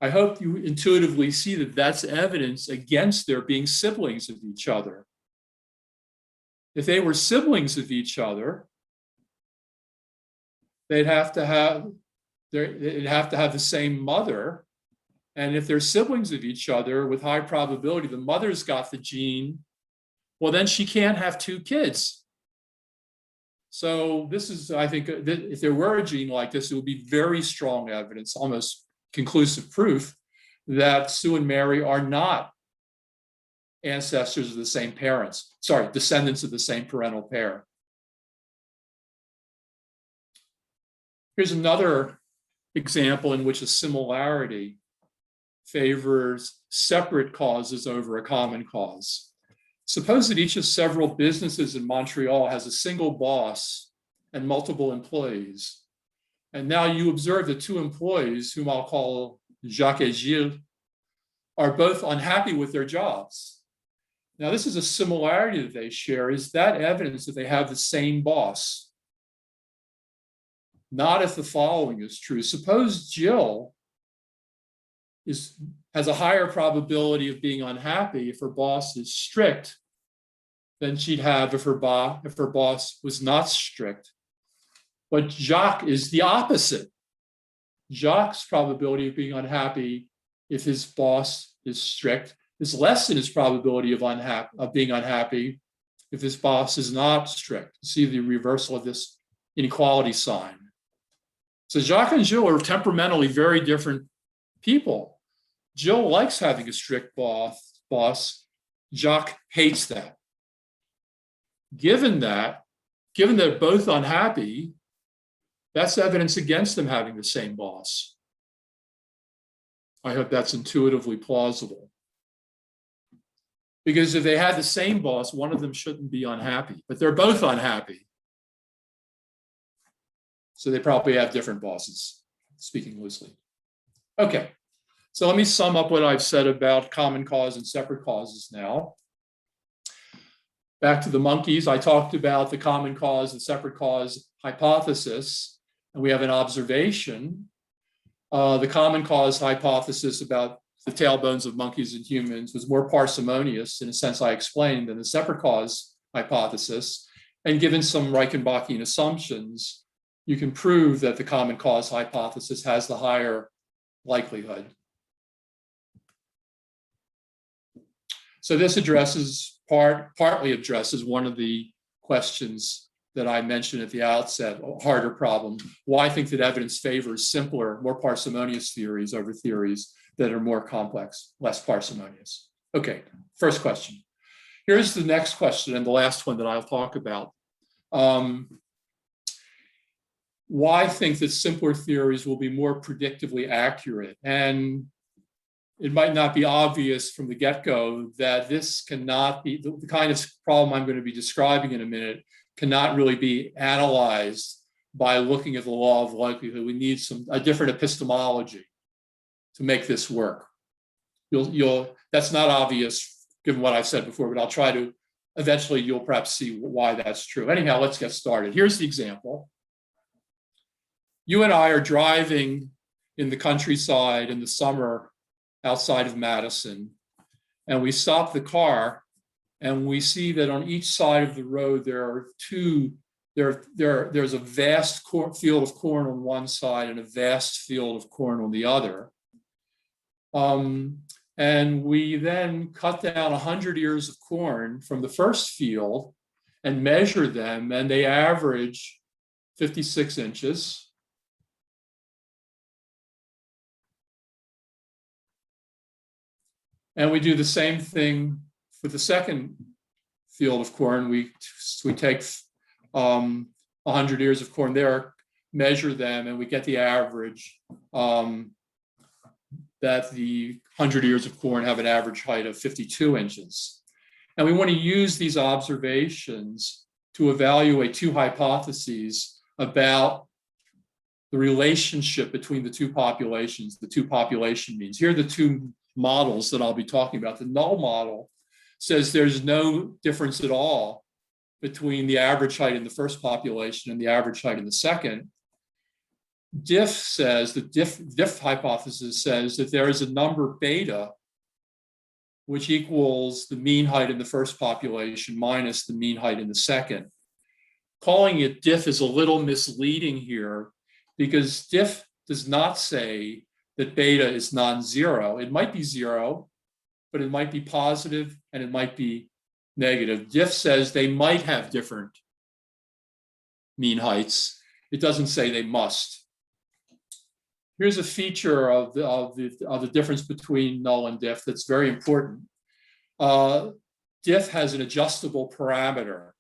I hope you intuitively see that that's evidence against their being siblings of each other. If they were siblings of each other, they'd have to have the same mother. And if they're siblings of each other with high probability, the mother's got the gene, well, then she can't have two kids. So this is, I think, if there were a gene like this, it would be very strong evidence, almost conclusive proof, that Sue and Mary are not ancestors of the same parents, descendants of the same parental pair. Here's another example in which a similarity favors separate causes over a common cause. Suppose that each of several businesses in Montreal has a single boss and multiple employees. And now you observe that two employees, whom I'll call Jacques and Gilles, are both unhappy with their jobs. Now, this is a similarity that they share. Is that evidence that they have the same boss? Not if the following is true. Suppose Jill has a higher probability of being unhappy if her boss is strict than she'd have if her boss was not strict. But Jacques is the opposite. Jacques' probability of being unhappy if his boss is strict is less than his probability of being unhappy if his boss is not strict. See the reversal of this inequality sign. So Jacques and Jill are temperamentally very different people. Jill likes having a strict boss. Jacques hates that. Given that they're both unhappy, that's evidence against them having the same boss. I hope that's intuitively plausible. Because if they had the same boss, one of them shouldn't be unhappy, but they're both unhappy. So they probably have different bosses, speaking loosely. Okay, so let me sum up what I've said about common cause and separate causes now. Back to the monkeys, I talked about the common cause and separate cause hypothesis, and we have an observation. The common cause hypothesis about the tailbones of monkeys and humans was more parsimonious, in a sense I explained, than the separate cause hypothesis. And given some Reichenbachian assumptions, you can prove that the common cause hypothesis has the higher likelihood. So this partly addresses one of the questions that I mentioned at the outset, a harder problem. Why I think that evidence favors simpler, more parsimonious theories over theories that are more complex, less parsimonious. Okay, first question. Here's the next question and the last one that I'll talk about. Why I think that simpler theories will be more predictively accurate? And it might not be obvious from the get-go that this cannot be, the kind of problem I'm going to be describing in a minute cannot really be analyzed by looking at the law of likelihood. We need a different epistemology to make this work. That's not obvious given what I've said before, but I'll try to, eventually you'll perhaps see why that's true. Anyhow, let's get started. Here's the example. You and I are driving in the countryside in the summer outside of Madison, and we stop the car and we see that on each side of the road there's a vast field of corn on one side and a vast field of corn on the other. And we then cut down 100 ears of corn from the first field and measure them, and they average 56 inches. And we do the same thing for the second field of corn. We take 100 ears of corn there, measure them, and we get the average that the 100 ears of corn have an average height of 52 inches. And we want to use these observations to evaluate two hypotheses about the relationship between the two populations, the two population means. Here are the two models that I'll be talking about. The null model says there's no difference at all between the average height in the first population and the average height in the second. Diff says, the diff hypothesis says that there is a number beta which equals the mean height in the first population minus the mean height in the second. Calling it diff is a little misleading here because diff does not say that beta is non-zero. It might be zero, but it might be positive and it might be negative. Diff says they might have different mean heights. It doesn't say they must. Here's a feature of the difference between null and diff that's very important. Diff has an adjustable parameter,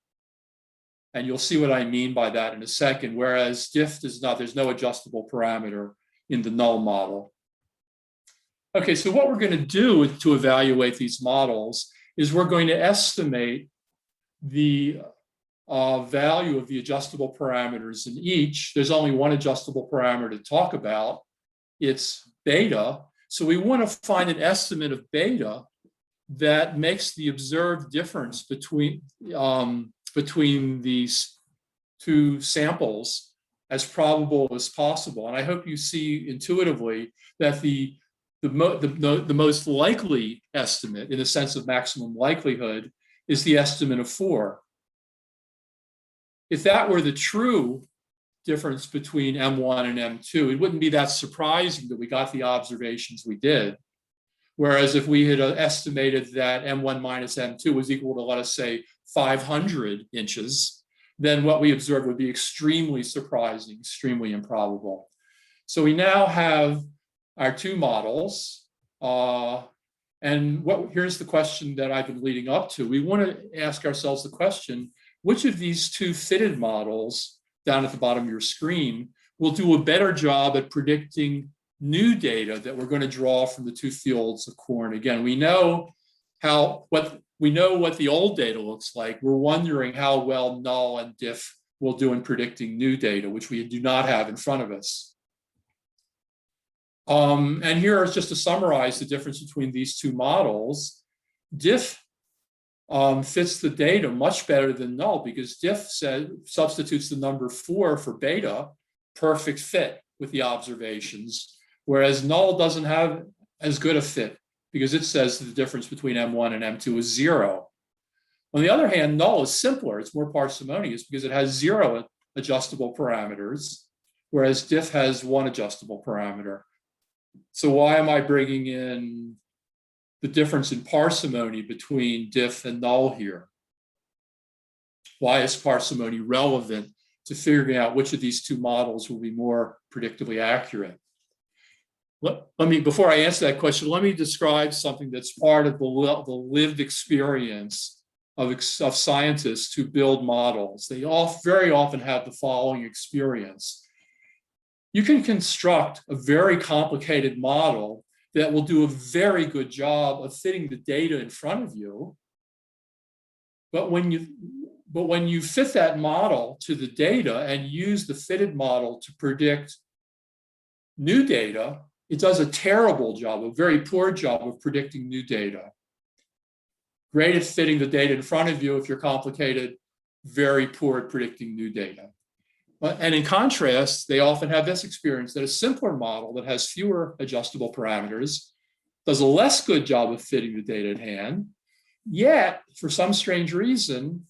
and you'll see what I mean by that in a second, whereas diff does not. There's no adjustable parameter in the null model. Okay, so what we're going to do to evaluate these models is we're going to estimate the value of the adjustable parameters in each. There's only one adjustable parameter to talk about. It's beta. So we want to find an estimate of beta that makes the observed difference between these two samples as probable as possible. And I hope you see intuitively that the most likely estimate, in the sense of maximum likelihood, is the estimate of 4. If that were the true difference between M1 and M2, it wouldn't be that surprising that we got the observations we did. Whereas if we had estimated that M1 minus M2 was equal to, let us say, 500 inches, then what we observed would be extremely surprising, extremely improbable. So we now have our two models. And here's the question that I've been leading up to. We want to ask ourselves the question, which of these two fitted models down at the bottom of your screen will do a better job at predicting new data that we're going to draw from the two fields of corn? Again, we know what the old data looks like. We're wondering how well null and diff will do in predicting new data, which we do not have in front of us. And here is just to summarize the difference between these two models. Diff fits the data much better than null because diff substitutes the number 4 for beta, perfect fit with the observations, whereas null doesn't have as good a fit because it says the difference between M1 and M2 is 0. On the other hand, null is simpler. It's more parsimonious because it has 0 adjustable parameters, whereas diff has 1 adjustable parameter. So why am I bringing in the difference in parsimony between diff and null here? Why is parsimony relevant to figuring out which of these two models will be more predictably accurate? Before I answer that question, let me describe something that's part of the lived experience of scientists who build models. They very often have the following experience. You can construct a very complicated model that will do a very good job of fitting the data in front of you. But when But when you fit that model to the data and use the fitted model to predict new data, it does a terrible job, a very poor job of predicting new data. Great at fitting the data in front of you if you're complicated, very poor at predicting new data. And in contrast, they often have this experience that a simpler model that has fewer adjustable parameters does a less good job of fitting the data at hand. Yet, for some strange reason,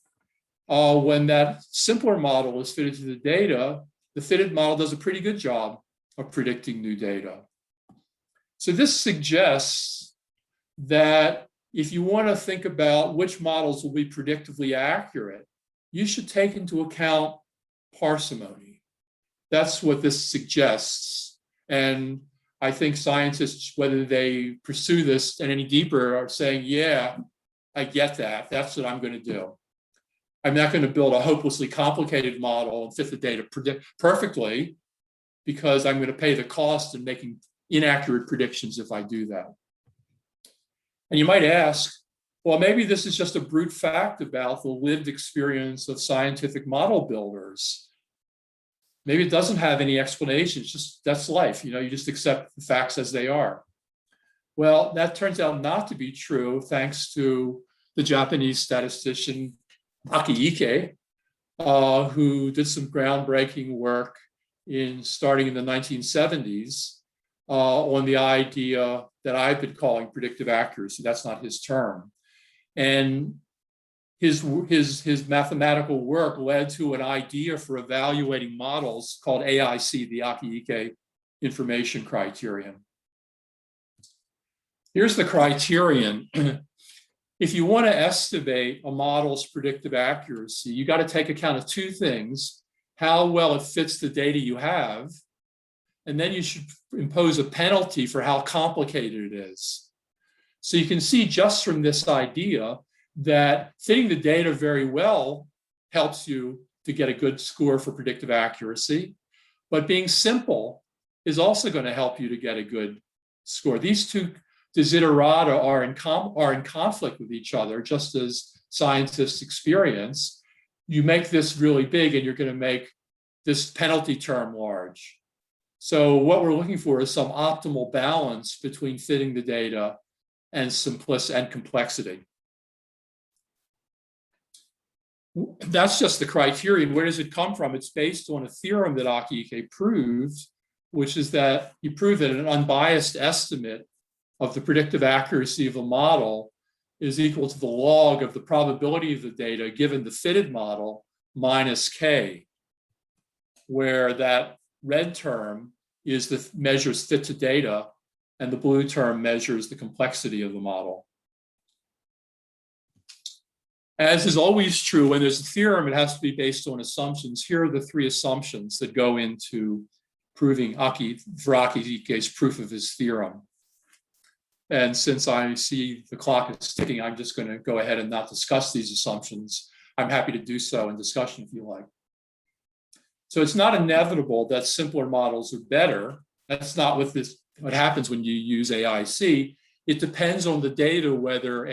when that simpler model is fitted to the data, the fitted model does a pretty good job of predicting new data. So this suggests that if you want to think about which models will be predictively accurate, you should take into account parsimony. That's what this suggests. And I think scientists, whether they pursue this any deeper, are saying, yeah, I get that. That's what I'm going to do. I'm not going to build a hopelessly complicated model and fit the data perfectly, because I'm going to pay the cost in making inaccurate predictions if I do that. And you might ask, well, maybe this is just a brute fact about the lived experience of scientific model builders. Maybe it doesn't have any explanation. It's just, that's life. You know, you just accept the facts as they are. Well, that turns out not to be true, thanks to the Japanese statistician Akiyike, who did some groundbreaking work starting in the 1970s on the idea that I've been calling predictive accuracy. That's not his term. And his mathematical work led to an idea for evaluating models called AIC, the Akiyike Information Criterion. Here's the criterion. If you want to estimate a model's predictive accuracy, you got to take account of two things: how well it fits the data you have, and then you should impose a penalty for how complicated it is. So you can see just from this idea that fitting the data very well helps you to get a good score for predictive accuracy, but being simple is also going to help you to get a good score. These two desiderata are in conflict with each other, just as scientists experience. You make this really big and you're going to make this penalty term large. So what we're looking for is some optimal balance between fitting the data and simplicity and complexity. That's just the criterion. Where does it come from? It's based on a theorem that Akiyike proved, which is that he proved that an unbiased estimate of the predictive accuracy of a model is equal to the log of the probability of the data given the fitted model minus k, where that red term is the measures fit to data and the blue term measures the complexity of the model. As is always true, when there's a theorem, it has to be based on assumptions. Here are the three assumptions that go into proving Akiyike's proof of his theorem. And since I see the clock is ticking, I'm just going to go ahead and not discuss these assumptions. I'm happy to do so in discussion if you like. So it's not inevitable that simpler models are better. That's not what happens when you use AIC. It depends on the data whether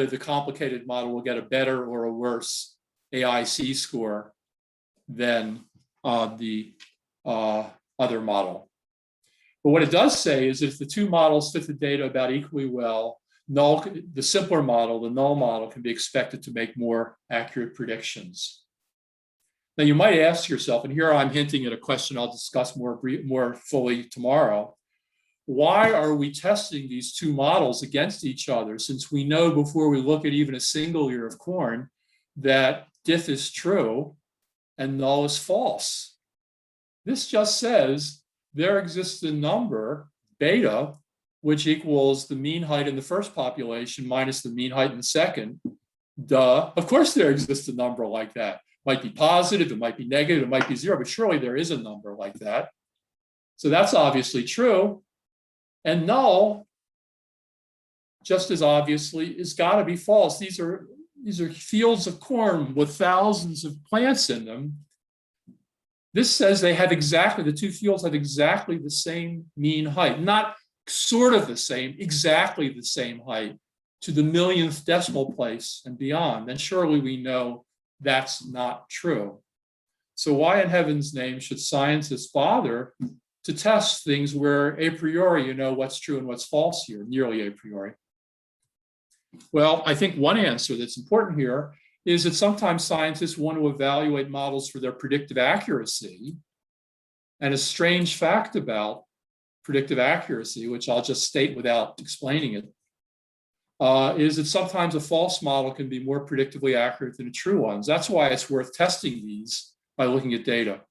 the complicated model will get a better or a worse AIC score than the other model. But what it does say is if the two models fit the data about equally well, the simpler model, the null model, can be expected to make more accurate predictions. Now you might ask yourself, and here I'm hinting at a question I'll discuss more fully tomorrow, why are we testing these two models against each other, since we know before we look at even a single ear of corn that diff is true and null is false? This just says there exists a number, beta, which equals the mean height in the first population minus the mean height in the second. Duh, of course there exists a number like that. It might be positive, it might be negative, it might be zero, but surely there is a number like that. So that's obviously true. And null, just as obviously, is got to be false. These are fields of corn with thousands of plants in them. This says the two fields have exactly the same mean height, not sort of the same, exactly the same height to the millionth decimal place and beyond. Then surely we know that's not true. So why in heaven's name should scientists bother to test things where a priori you know what's true and what's false here, nearly a priori? Well, I think one answer that's important here is that sometimes scientists want to evaluate models for their predictive accuracy. And a strange fact about predictive accuracy, which I'll just state without explaining it, is that sometimes a false model can be more predictively accurate than a true one. That's why it's worth testing these by looking at data.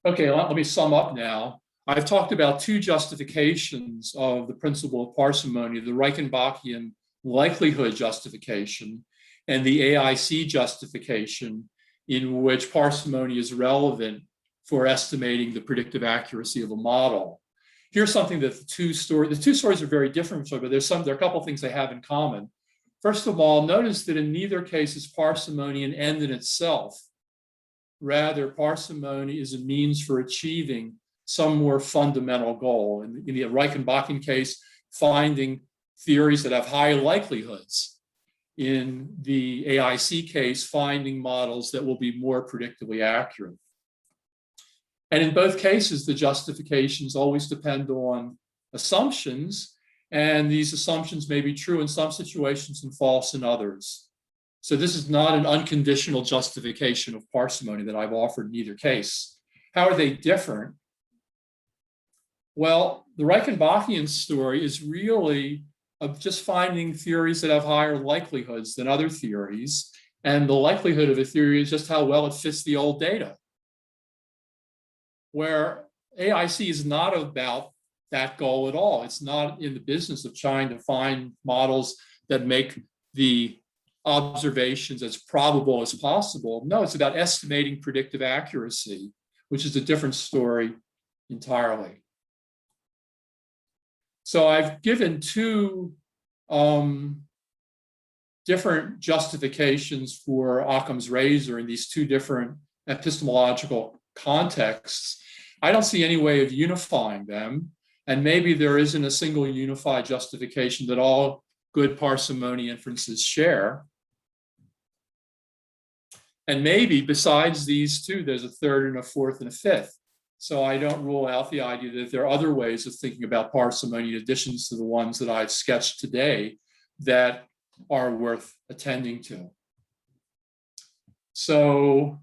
Okay, let me sum up now. I've talked about two justifications of the principle of parsimony, the Reichenbachian likelihood justification and the AIC justification, in which parsimony is relevant for estimating the predictive accuracy of a model. Here's something that the two stories are very different from each other, but there are a couple of things they have in common. First of all, notice that in neither case is parsimony an end in itself. Rather, parsimony is a means for achieving some more fundamental goal. In the Reichenbachian case, finding theories that have high likelihoods. In the AIC case, finding models that will be more predictably accurate. And in both cases, the justifications always depend on assumptions, and these assumptions may be true in some situations and false in others. So this is not an unconditional justification of parsimony that I've offered in either case. How are they different? Well, the Reichenbachian story is really of just finding theories that have higher likelihoods than other theories. And the likelihood of a theory is just how well it fits the old data. Where AIC is not about that goal at all. It's not in the business of trying to find models that make the observations as probable as possible. No, it's about estimating predictive accuracy, which is a different story entirely. So I've given two different justifications for Occam's razor in these two different epistemological contexts. I don't see any way of unifying them. And maybe there isn't a single unified justification that all good parsimony inferences share. And maybe besides these two, there's a third and a fourth and a fifth. So I don't rule out the idea that there are other ways of thinking about parsimony in addition to the ones that I've sketched today that are worth attending to. So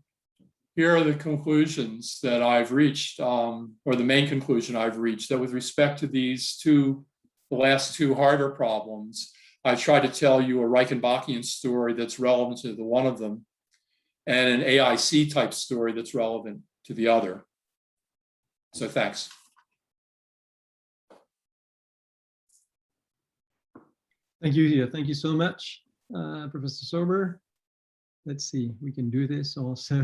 here are the conclusions that I've reached, or the main conclusion I've reached, that with respect to these the last two harder problems, I try to tell you a Reichenbachian story that's relevant to the one of them, and an AIC type story that's relevant to the other. So thanks. Thank you. Thank you so much, Professor Sober. Let's see, we can do this also.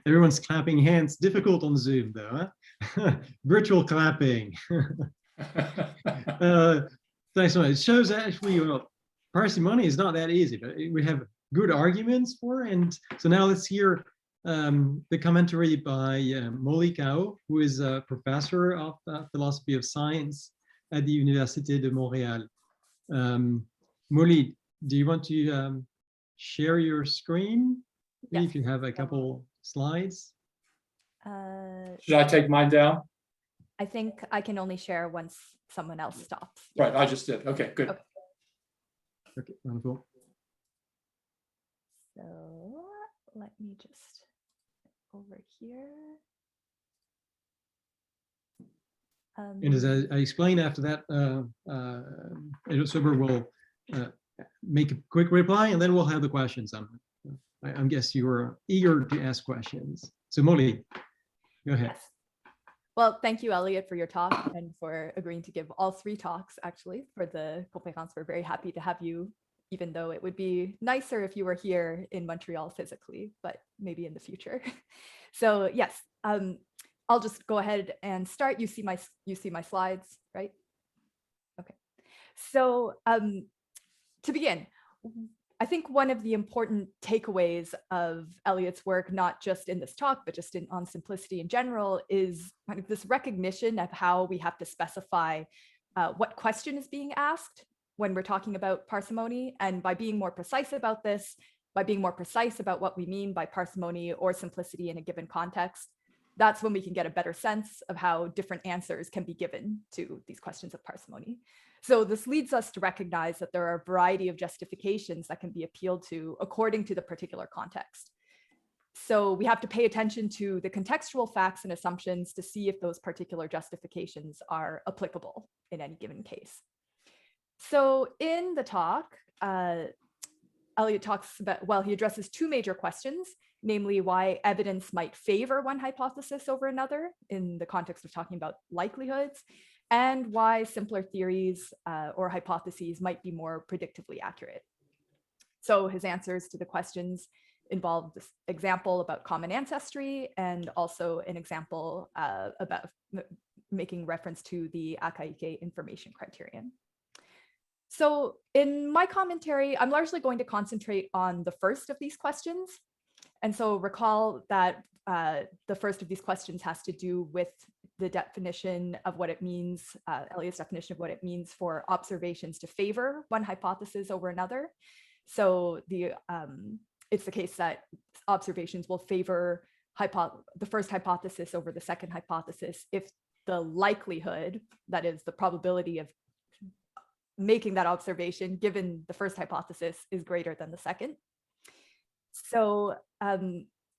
Everyone's clapping hands. Difficult on Zoom though, huh? Virtual clapping. Thanks so much. It shows actually, parsimony is not that easy, but we have good arguments for it. And so now let's hear the commentary by Molly Cao, who is a professor of philosophy of science at the Université de Montréal. Molly, do you want to share your screen? Yes. If you have a couple slides. Should I take mine down? I think I can only share once someone else stops. Yeah. Right, I just did. Okay, good. Okay, wonderful. So let me just over here. And as I explained after that, Elliott Sober will make a quick reply, and then we'll have the questions. I guess you were eager to ask questions. So Molly, go ahead. Yes. Well, thank you, Elliott, for your talk and for agreeing to give all three talks, actually, for the Conférences. We're very happy to have you, even though it would be nicer if you were here in Montreal physically, but maybe in the future. So yes, I'll just go ahead and start. You see my slides, right? Okay. So to begin, I think one of the important takeaways of Elliott's work, not just in this talk, but just on simplicity in general, is kind of this recognition of how we have to specify what question is being asked when we're talking about parsimony. And by being more precise about this, by being more precise about what we mean by parsimony or simplicity in a given context, that's when we can get a better sense of how different answers can be given to these questions of parsimony. So this leads us to recognize that there are a variety of justifications that can be appealed to according to the particular context. So we have to pay attention to the contextual facts and assumptions to see if those particular justifications are applicable in any given case. So in the talk, Elliott talks about, well, he addresses two major questions, namely why evidence might favor one hypothesis over another in the context of talking about likelihoods, and why simpler theories or hypotheses might be more predictively accurate. So his answers to the questions involve this example about common ancestry and also an example about making reference to the Akaike information criterion. So in my commentary, I'm largely going to concentrate on the first of these questions. And so recall that the first of these questions has to do with the definition of what it means, Elliott's definition of what it means for observations to favor one hypothesis over another. So it's the case that observations will favor the first hypothesis over the second hypothesis if the likelihood, that is the probability of making that observation given the first hypothesis, is greater than the second. So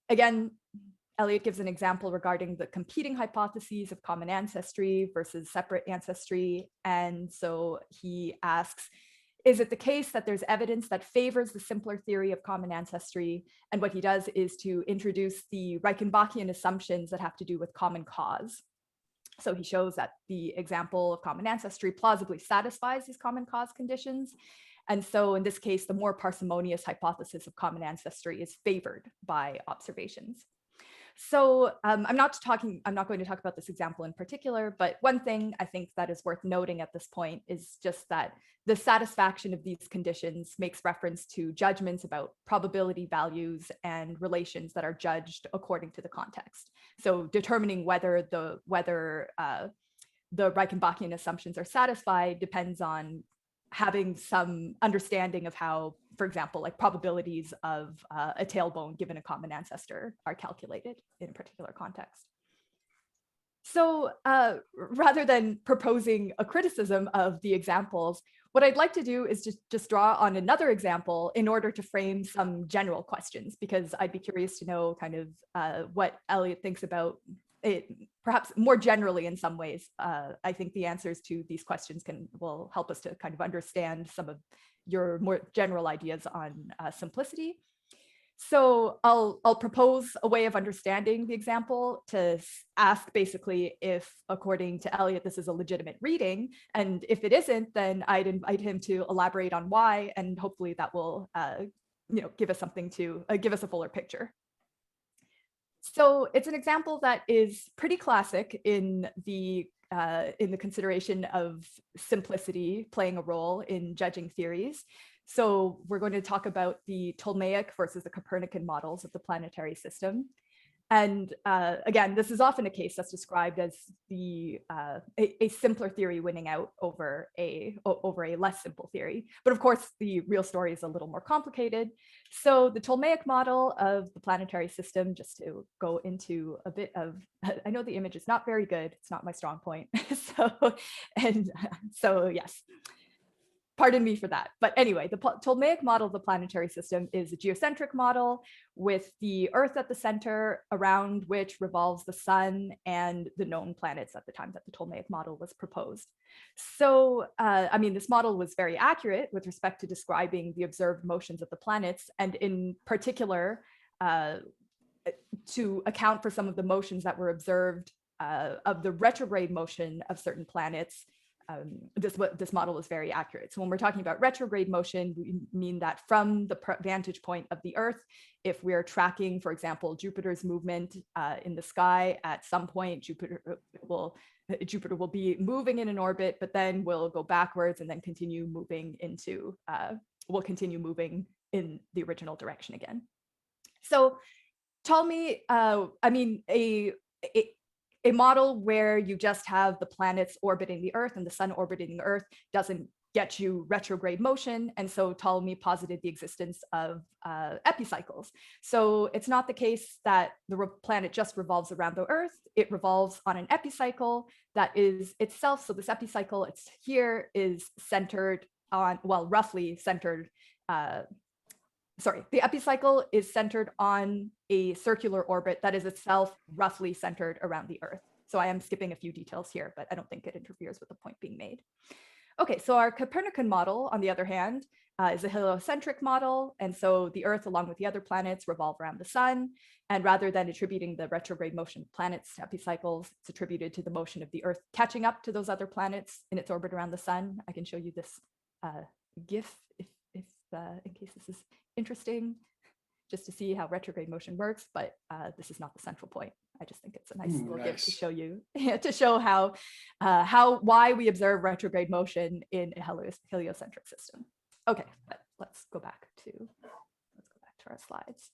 again, Elliott gives an example regarding the competing hypotheses of common ancestry versus separate ancestry. And so he asks, is it the case that there's evidence that favors the simpler theory of common ancestry? And what he does is to introduce the Reichenbachian assumptions that have to do with common cause. So he shows that the example of common ancestry plausibly satisfies these common cause conditions. And so in this case, the more parsimonious hypothesis of common ancestry is favored by observations. So I'm not going to talk about this example in particular, but one thing I think that is worth noting at this point is just that the satisfaction of these conditions makes reference to judgments about probability values and relations that are judged according to the context. So determining whether the Reichenbachian assumptions are satisfied depends on having some understanding of how, for example, like probabilities of a tailbone given a common ancestor are calculated in a particular context. So rather than proposing a criticism of the examples, what I'd like to do is just draw on another example in order to frame some general questions, because I'd be curious to know kind of what Elliott thinks about it, perhaps more generally in some ways. I think the answers to these questions will help us to kind of understand some of your more general ideas on simplicity. So I'll propose a way of understanding the example to ask basically if, according to Elliott, this is a legitimate reading. And if it isn't, then I'd invite him to elaborate on why, and hopefully that will give us something to give us a fuller picture. So it's an example that is pretty classic in the consideration of simplicity playing a role in judging theories. So we're going to talk about the Ptolemaic versus the Copernican models of the planetary system. And again, this is often a case that's described as a simpler theory winning out over a less simple theory. But of course, the real story is a little more complicated. So the Ptolemaic model of the planetary system, just to go into a bit of, I know the image is not very good. It's not my strong point. So yes. Pardon me for that. But anyway, the Ptolemaic model of the planetary system is a geocentric model with the Earth at the center, around which revolves the sun and the known planets at the time that the Ptolemaic model was proposed. So, I mean, this model was very accurate with respect to describing the observed motions of the planets, and in particular, to account for some of the motions that were observed of the retrograde motion of certain planets. This model is very accurate. So when we're talking about retrograde motion, we mean that from the vantage point of the Earth, if we're tracking, for example, Jupiter's movement in the sky, at some point Jupiter will be moving in an orbit, but then will go backwards and then continue moving moving in the original direction again. So Ptolemy, I mean, a model where you just have the planets orbiting the Earth and the sun orbiting the Earth doesn't get you retrograde motion. And so Ptolemy posited the existence of epicycles. So it's not the case that the planet just revolves around the Earth. It revolves on an epicycle that is itself. So this epicycle, it's here, is centered on, well, roughly centered. The epicycle is centered on a circular orbit that is itself roughly centered around the Earth. So I am skipping a few details here, but I don't think it interferes with the point being made. Okay, so our Copernican model, on the other hand, is a heliocentric model. And so the Earth, along with the other planets, revolve around the sun. And rather than attributing the retrograde motion of planets to epicycles, it's attributed to the motion of the Earth catching up to those other planets in its orbit around the sun. I can show you this GIF if in case this is interesting, just to see how retrograde motion works, but this is not the central point. I just think it's a nice little GIF to show you, to show why we observe retrograde motion in a heliocentric system. Okay, but let's go back to our slides.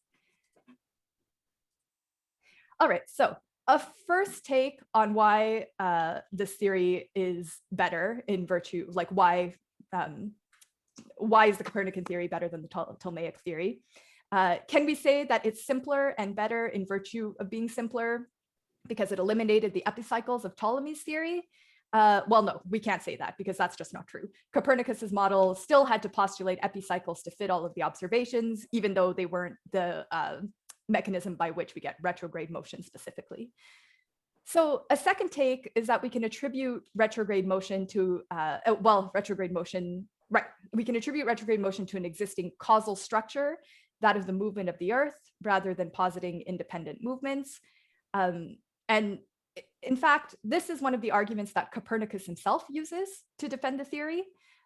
All right, so a first take on why this theory is better in virtue, like why is the Copernican theory better than the Ptolemaic theory? Can we say that it's simpler and better in virtue of being simpler because it eliminated the epicycles of Ptolemy's theory? Well, no, we can't say that because that's just not true. Copernicus's model still had to postulate epicycles to fit all of the observations, even though they weren't the mechanism by which we get retrograde motion specifically. So a second take is that we can attribute retrograde motion to, we can attribute retrograde motion to an existing causal structure, that of the movement of the Earth, rather than positing independent movements. And in fact, this is one of the arguments that Copernicus himself uses to defend the theory,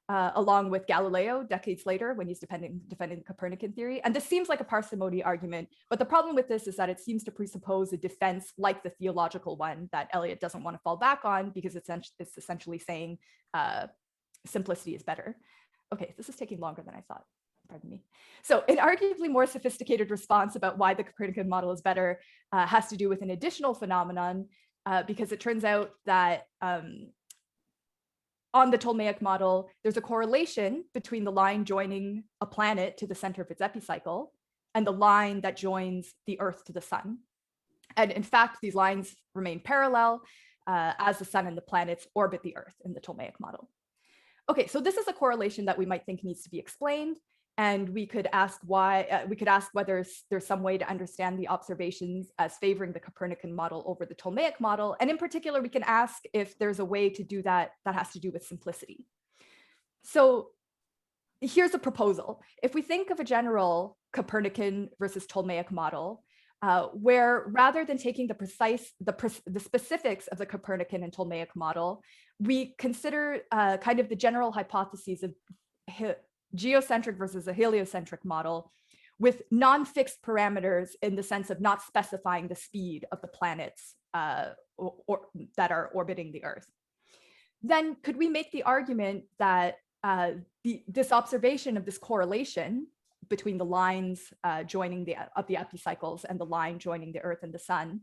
along with Galileo decades later when he's defending the Copernican theory. And this seems like a parsimony argument, but the problem with this is that it seems to presuppose a defense like the theological one that Elliott doesn't want to fall back on because it's essentially saying simplicity is better. Okay, this is taking longer than I thought. Pardon me. So an arguably more sophisticated response about why the Copernican model is better has to do with an additional phenomenon, because it turns out that on the Ptolemaic model, there's a correlation between the line joining a planet to the center of its epicycle and the line that joins the Earth to the sun. And in fact, these lines remain parallel as the sun and the planets orbit the Earth in the Ptolemaic model. Okay, so this is a correlation that we might think needs to be explained. And we could ask why, whether there's some way to understand the observations as favoring the Copernican model over the Ptolemaic model. And in particular, we can ask if there's a way to do that that has to do with simplicity. So here's a proposal. If we think of a general Copernican versus Ptolemaic model, where rather than taking the specifics of the Copernican and Ptolemaic model, we consider kind of the general hypotheses of geocentric versus a heliocentric model with non-fixed parameters in the sense of not specifying the speed of the planets that are orbiting the Earth. Then could we make the argument that this observation of this correlation between the lines joining the epicycles and the line joining the Earth and the sun,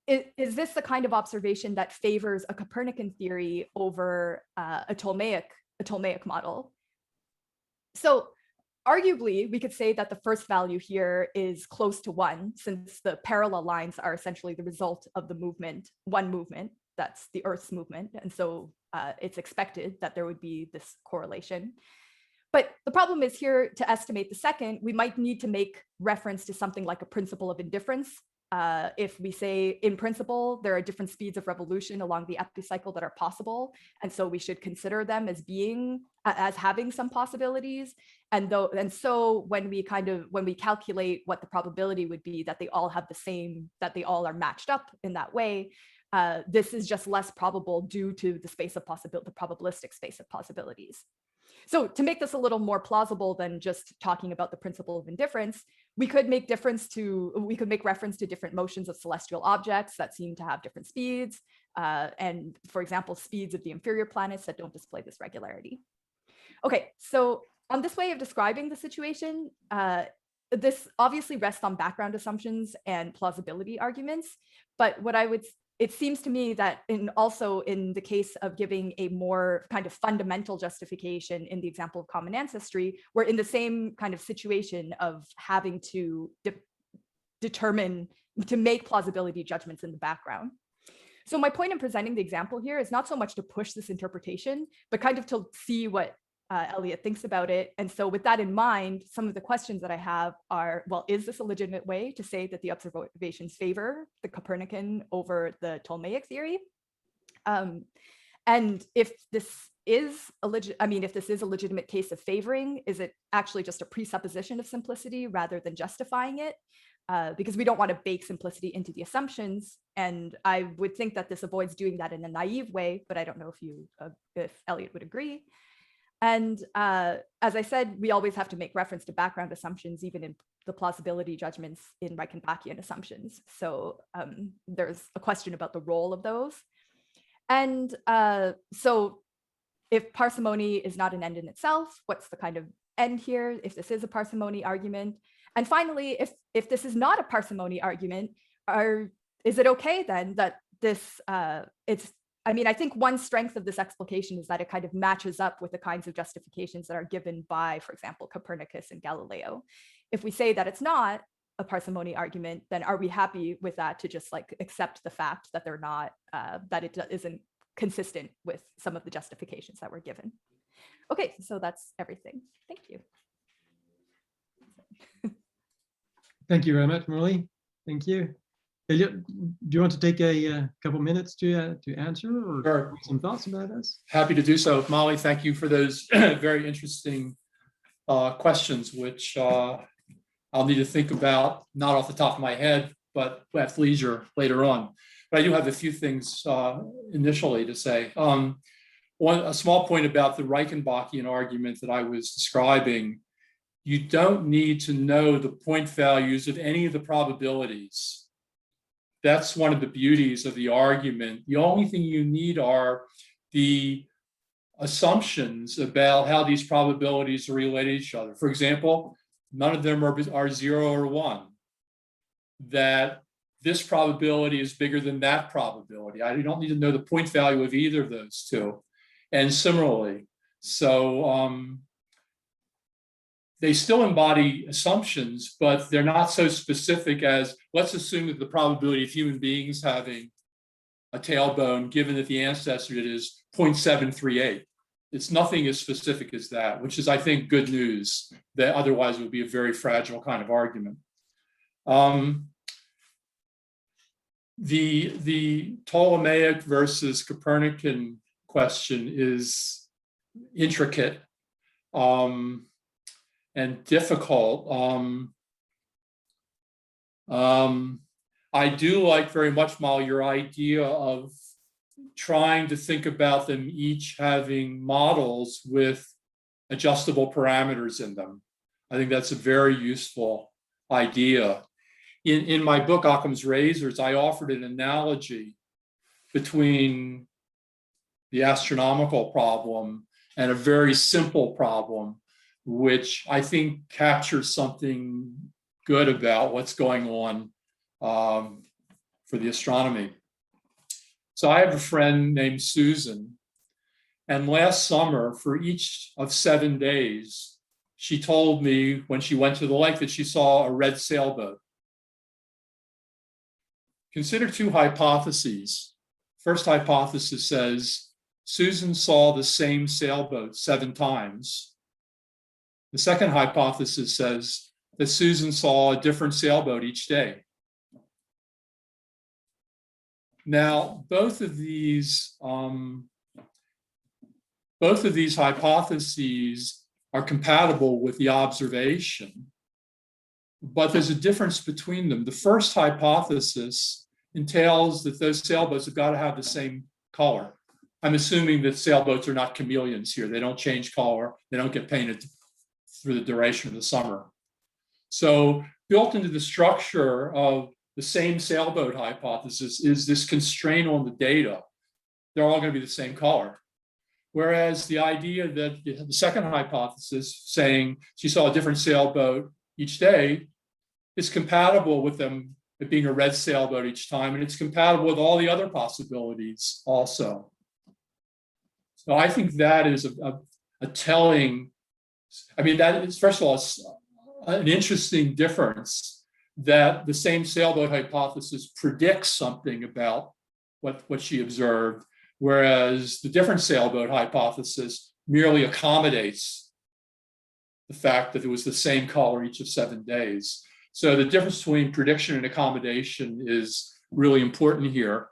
is this the kind of observation that favors a Copernican theory over a Ptolemaic model? So arguably, we could say that the first value here is close to 1, since the parallel lines are essentially the result of the movement, one movement, that's the Earth's movement. And so it's expected that there would be this correlation. But the problem is here, to estimate the second, we might need to make reference to something like a principle of indifference. If we say, in principle, there are different speeds of revolution along the epicycle that are possible, and so we should consider them as having some possibilities. And so when we calculate what the probability would be that they all have the same, that they all are matched up in that way, this is just less probable due to the probabilistic space of possibilities. So to make this a little more plausible than just talking about the principle of indifference, we could make reference to different motions of celestial objects that seem to have different speeds, and for example, speeds of the inferior planets that don't display this regularity. Okay, so on this way of describing the situation, this obviously rests on background assumptions and plausibility arguments, but what I would it seems to me that also in the case of giving a more kind of fundamental justification in the example of common ancestry, we're in the same kind of situation of having to determine, to make plausibility judgments in the background. So my point in presenting the example here is not so much to push this interpretation, but kind of to see what Elliott thinks about it. And so with that in mind, some of the questions that I have are, well, is this a legitimate way to say that the observations favor the Copernican over the Ptolemaic theory? And if this is a legitimate case of favoring, is it actually just a presupposition of simplicity rather than justifying it? Because we don't want to bake simplicity into the assumptions. And I would think that this avoids doing that in a naive way, but I don't know if Elliott would agree. And as I said, we always have to make reference to background assumptions, even in the plausibility judgments in Reichenbachian assumptions. So there's a question about the role of those. And so if parsimony is not an end in itself, what's the kind of end here, if this is a parsimony argument? And finally, if this is not a parsimony argument, is it okay then that this, I think one strength of this explication is that it kind of matches up with the kinds of justifications that are given by, for example, Copernicus and Galileo. If we say that it's not a parsimony argument, then are we happy with that to just like accept the fact that they're not, that it isn't consistent with some of the justifications that were given? Okay, so that's everything. Thank you. Thank you very much, Molly. Thank you. Elliott, do you want to take a couple minutes to answer or Sure. some thoughts about this? Happy to do so. Molly, thank you for those very interesting questions, which I'll need to think about, not off the top of my head, but at leisure later on. But I do have a few things initially to say. A small point about the Reichenbachian argument that I was describing. You don't need to know the point values of any of the probabilities. That's one of the beauties of the argument. The only thing you need are the assumptions about how these probabilities are related to each other. For example, none of them are 0 or 1. That this probability is bigger than that probability. I don't need to know the point value of either of those two. And similarly, so they still embody assumptions, but they're not so specific as, let's assume that the probability of human beings having a tailbone, given that the ancestor is 0.738. It's nothing as specific as that, which is, I think, good news, that otherwise it would be a very fragile kind of argument. The Ptolemaic versus Copernican question is intricate and difficult. I do like very much, Molly, your idea of trying to think about them each having models with adjustable parameters in them. I think that's a very useful idea. In my book, Occam's Razors, I offered an analogy between the astronomical problem and a very simple problem, which I think captures something good about what's going on for the astronomy. So I have a friend named Susan, and last summer, for each of 7 days, she told me when she went to the lake that she saw a red sailboat. Consider two hypotheses. First hypothesis says Susan saw the same sailboat 7 times. The second hypothesis says that Susan saw a different sailboat each day. Now, both of these hypotheses are compatible with the observation, but there's a difference between them. The first hypothesis entails that those sailboats have got to have the same color. I'm assuming that sailboats are not chameleons here. They don't change color. They don't get painted through the duration of the summer. So built into the structure of the same sailboat hypothesis is this constraint on the data. They're all going to be the same color. Whereas the idea that the second hypothesis, saying she saw a different sailboat each day, is compatible with them it being a red sailboat each time, and it's compatible with all the other possibilities also. So I think that is a telling, I mean, that is, first of all, it's an interesting difference that the same sailboat hypothesis predicts something about what she observed, whereas the different sailboat hypothesis merely accommodates the fact that it was the same color each of 7 days. So the difference between prediction and accommodation is really important here.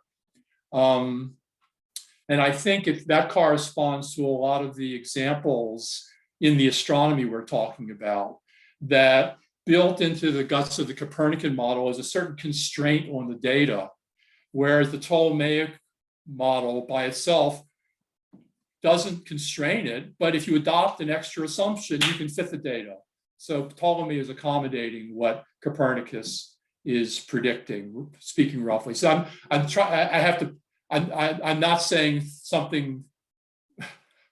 And I think that corresponds to a lot of the examples in the astronomy we're talking about, that built into the guts of the Copernican model is a certain constraint on the data, whereas the Ptolemaic model by itself doesn't constrain it, but if you adopt an extra assumption, you can fit the data. So Ptolemy is accommodating what Copernicus is predicting, speaking roughly. So I'm not saying something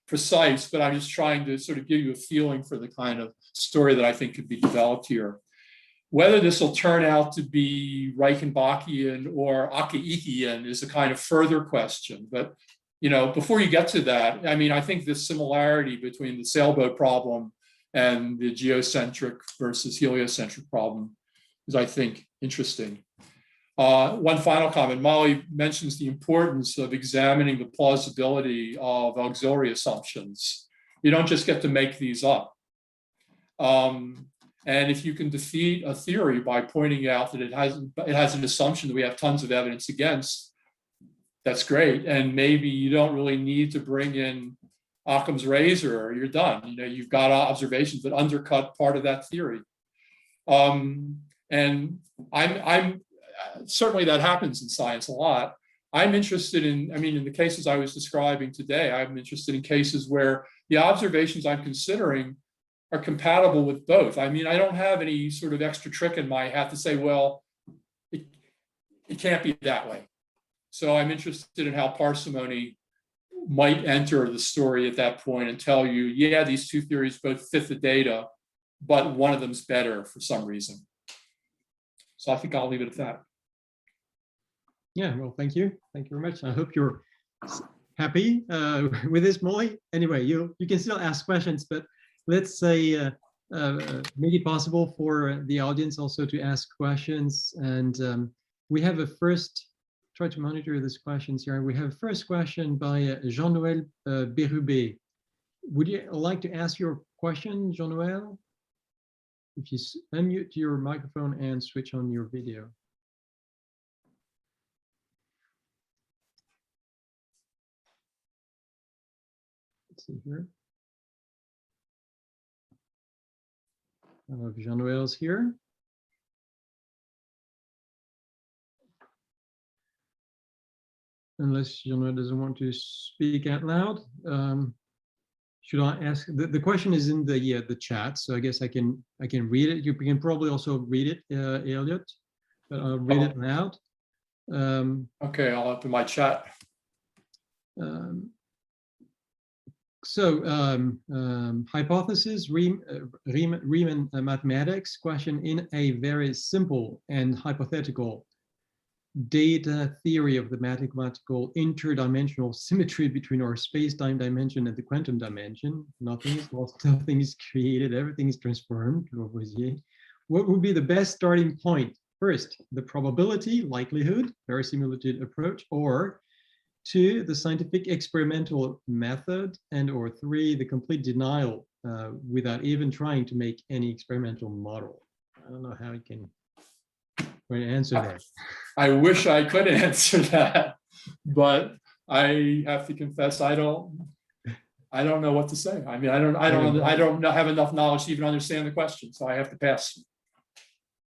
precise, but I'm just trying to sort of give you a feeling for the kind of story that I think could be developed here. Whether this will turn out to be Reichenbachian or Achaikian is a kind of further question. But before you get to that, I mean, I think this similarity between the sailboat problem and the geocentric versus heliocentric problem is, I think, interesting. One final comment. Molly mentions the importance of examining the plausibility of auxiliary assumptions. You don't just get to make these up. And if you can defeat a theory by pointing out that it has an assumption that we have tons of evidence against, that's great. And maybe you don't really need to bring in Occam's razor, or you're done. You've got observations that undercut part of that theory. And I'm certainly that happens in science a lot. I'm interested in the cases I was describing today, I'm interested in cases where the observations I'm considering are compatible with both. I mean, I don't have any sort of extra trick in my hat to say, well, it can't be that way. So I'm interested in how parsimony might enter the story at that point and tell you, yeah, these two theories both fit the data, but one of them's better for some reason. So I think I'll leave it at that. Yeah, well, thank you. Thank you very much. I hope you're happy with this, Molly. Anyway, you can still ask questions, but let's say make it possible for the audience also to ask questions. And we have a first, try to monitor these questions here. We have a first question by Jean-Noël Bérubé. Would you like to ask your question, Jean-Noël? If you unmute your microphone and switch on your video. Let's see here. I don't know if Jean-Noël's here. Unless Jean-Noël doesn't want to speak out loud. Should I ask? The question is in the chat, so I guess I can read it. You can probably also read it, Elliott, but I'll read it loud. Okay, I'll open my chat. Hypothesis, Riemann mathematics question in a very simple and hypothetical data theory of the mathematical interdimensional symmetry between our space-time dimension and the quantum dimension. Nothing is lost, nothing is created, everything is transformed. What would be the best starting point? First, the probability, likelihood, verisimilitude approach, or 2, the scientific experimental method, and or 3, the complete denial without even trying to make any experimental model. I don't know how you can answer that. I wish I could answer that, but I have to confess I don't know what to say. I mean, I don't have enough knowledge to even understand the question, so I have to pass.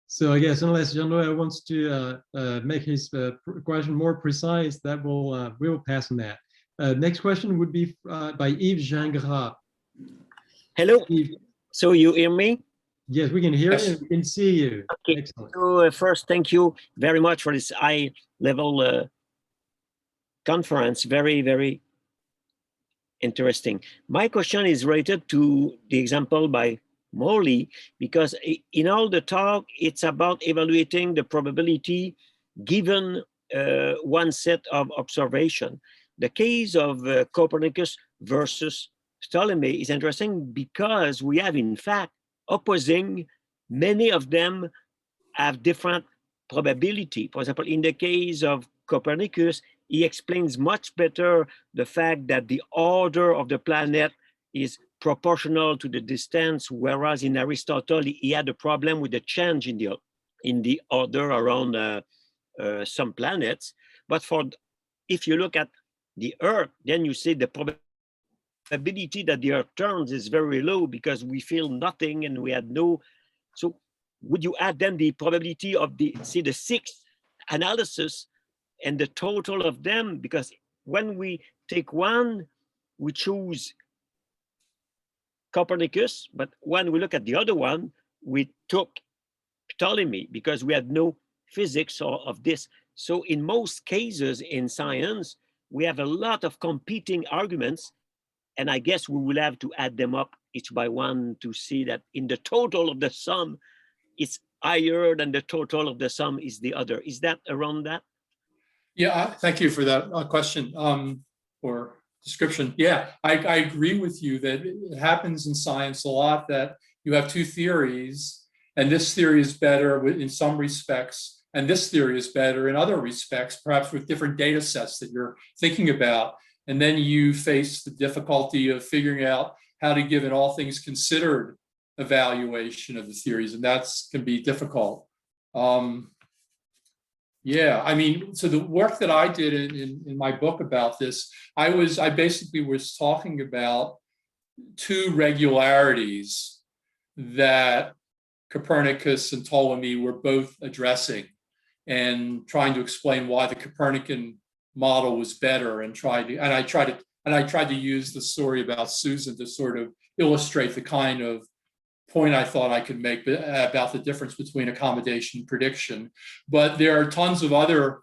So I guess unless Jean-Noël wants to make his question more precise, that we will pass on that. Next question would be by Yves Gingras. Hello. Yves. So you hear me? Yes, we can hear you. We can see you. Okay. Excellent. So first, thank you very much for this high-level conference. Very, very interesting. My question is related to the example by Molly, because in all the talk, it's about evaluating the probability given one set of observation. The case of Copernicus versus Ptolemy is interesting because we have, in fact, opposing, many of them have different probability. For example, in the case of Copernicus, he explains much better the fact that the order of the planet is proportional to the distance, whereas in Aristotle, he had a problem with the change in the order around some planets. But if you look at the Earth, then you see the probability that the Earth turns is very low because we feel nothing and we had no. So would you add then the probability of the sixth analysis and the total of them? Because when we take one, we choose Copernicus, but when we look at the other one, we took Ptolemy because we had no physics of this. So in most cases in science, we have a lot of competing arguments, and I guess we will have to add them up each by one to see that in the total of the sum, it's higher than the total of the sum is the other. Is that around that? Yeah, thank you for that question or description. Yeah, I agree with you that it happens in science a lot that you have two theories, and this theory is better in some respects, and this theory is better in other respects, perhaps with different data sets that you're thinking about. And then you face the difficulty of figuring out how to give an all things considered evaluation of the theories, and that's can be difficult. Yeah, I mean, so the work that I did in my book about this, I basically was talking about two regularities that Copernicus and Ptolemy were both addressing and trying to explain why the Copernican model was better, and I tried to use the story about Susan to sort of illustrate the kind of point I thought I could make about the difference between accommodation and prediction. But there are tons of other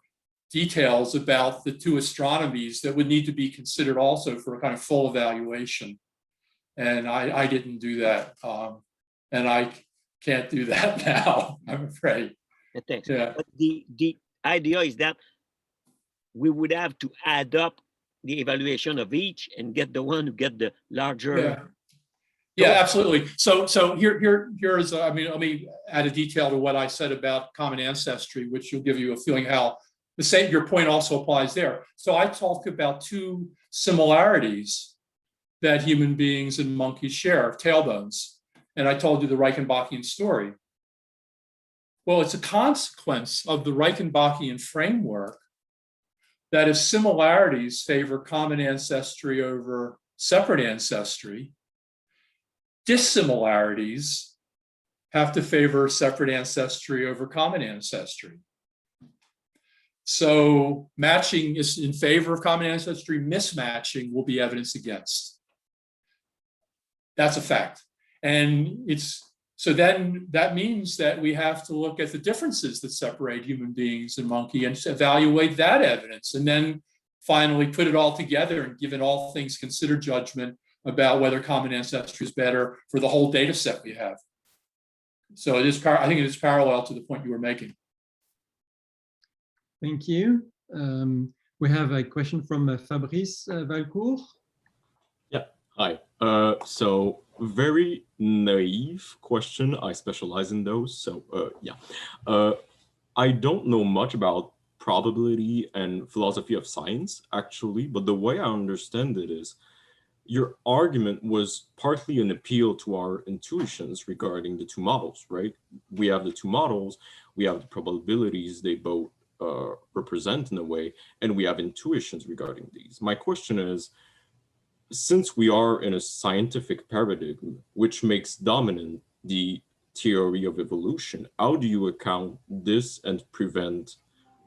details about the two astronomies that would need to be considered also for a kind of full evaluation. And I didn't do that. And I can't do that now, I'm afraid. Thanks. Yeah. But the idea is that we would have to add up the evaluation of each and get the one who get the larger. Yeah. Yeah, absolutely. So here's let me add a detail to what I said about common ancestry, which will give you a feeling how your point also applies there. So I talked about two similarities that human beings and monkeys share, tailbones, and I told you the Reichenbachian story. Well, it's a consequence of the Reichenbachian framework that if similarities favor common ancestry over separate ancestry, dissimilarities have to favor separate ancestry over common ancestry. So matching is in favor of common ancestry, mismatching will be evidence against. That's a fact. And so then that means that we have to look at the differences that separate human beings and monkey and evaluate that evidence, and then finally put it all together and give an all things considered judgment about whether common ancestry is better for the whole data set we have. So I think it is parallel to the point you were making. Thank you. We have a question from Fabrice Valcourt. Yeah, hi. So very naive question. I specialize in those. So I don't know much about probability and philosophy of science, actually, but the way I understand it is your argument was partly an appeal to our intuitions regarding the two models, right? We have the two models, we have the probabilities they both represent in a way, and we have intuitions regarding these. My question is, since we are in a scientific paradigm which makes dominant the theory of evolution, how do you account this and prevent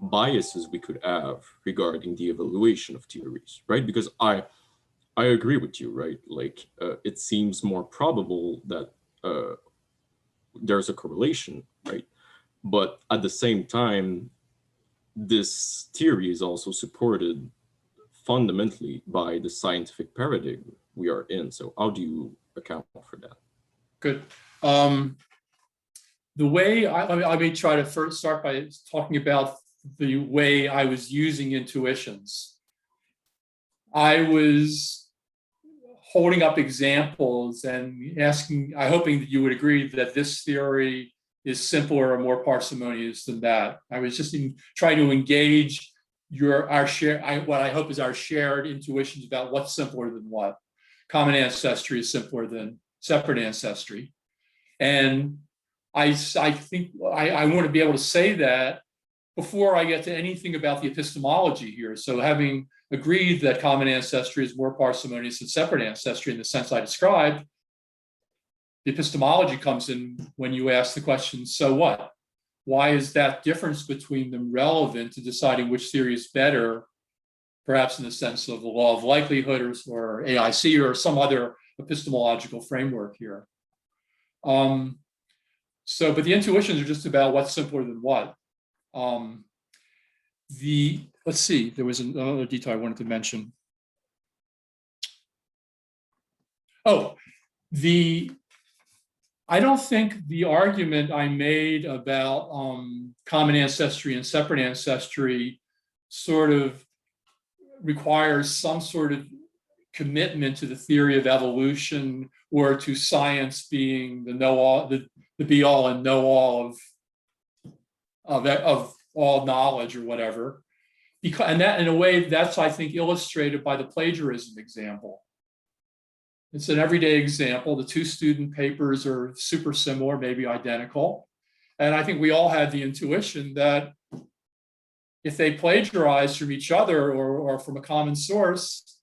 biases we could have regarding the evaluation of theories, right? Because I agree with you, right? Like it seems more probable that there's a correlation, right? But at the same time, this theory is also supported fundamentally by the scientific paradigm we are in. So how do you account for that? Good. The way I may try to first start by talking about the way I was using intuitions. I was holding up examples and asking, hoping that you would agree that this theory is simpler or more parsimonious than that. I was just trying to engage what I hope is our shared intuitions about what's simpler than what. Common ancestry is simpler than separate ancestry. And I think I want to be able to say that before I get to anything about the epistemology here. So having agreed that common ancestry is more parsimonious than separate ancestry in the sense I described, the epistemology comes in when you ask the question, so what? Why is that difference between them relevant to deciding which theory is better, perhaps in the sense of the law of likelihood or AIC or some other epistemological framework here? But the intuitions are just about what's simpler than what. Let's see, there was another detail I wanted to mention. I don't think the argument I made about common ancestry and separate ancestry sort of requires some sort of commitment to the theory of evolution or to science being the know-all, the be-all and know-all of all knowledge or whatever. And that, in a way, that's, I think, illustrated by the plagiarism example. It's an everyday example. The two student papers are super similar, maybe identical. And I think we all had the intuition that if they plagiarize from each other or from a common source,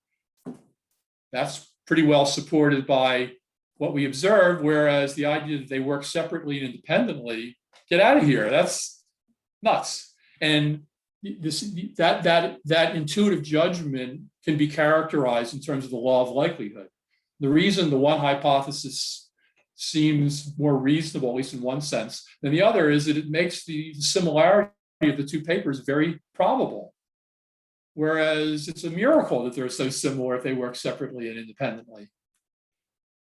that's pretty well supported by what we observe, whereas the idea that they work separately and independently, get out of here, that's nuts. And that intuitive judgment can be characterized in terms of the law of likelihood. The reason the one hypothesis seems more reasonable, at least in one sense, than the other is that it makes the similarity of the two papers very probable. Whereas it's a miracle that they're so similar if they work separately and independently.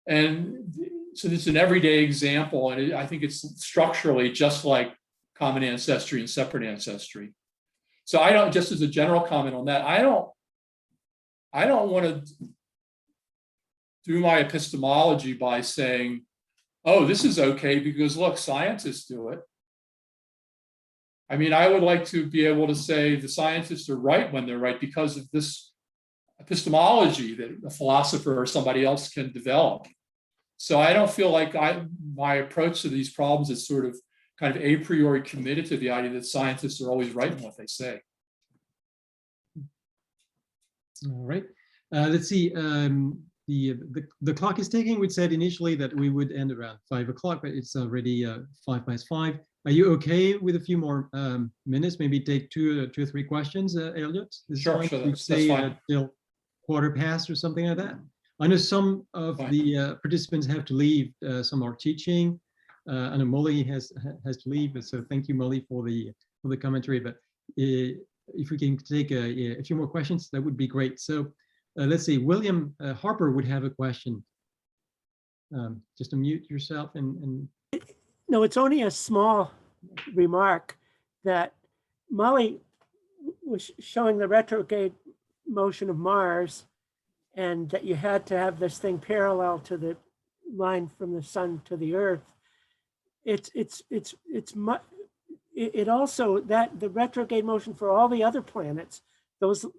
And so it's an everyday example, and I think it's structurally just like common ancestry and separate ancestry. So I don't, just as a general comment on that, I don't want to do my epistemology by saying, oh, this is okay because look, scientists do it. I mean, I would like to be able to say the scientists are right when they're right because of this epistemology that a philosopher or somebody else can develop. So I don't feel like my approach to these problems is sort of kind of a priori committed to the idea that scientists are always right in what they say. All right. Let's see. The clock is ticking. We said initially that we would end around 5 o'clock, but it's already 5:05. Are you okay with a few more minutes? Maybe take two or three questions, Elliott? Sure, that's fine. Till 1:15 or something like that. I know some of the participants have to leave. Some are teaching. I know Molly has to leave. So thank you, Molly, for the commentary. But if we can take a few more questions, that would be great. So let's see. William Harper would have a question. Just unmute yourself and. No, it's only a small remark that Molly was showing the retrograde motion of Mars, and that you had to have this thing parallel to the line from the sun to the Earth. It also, that the retrograde motion for all the other planets,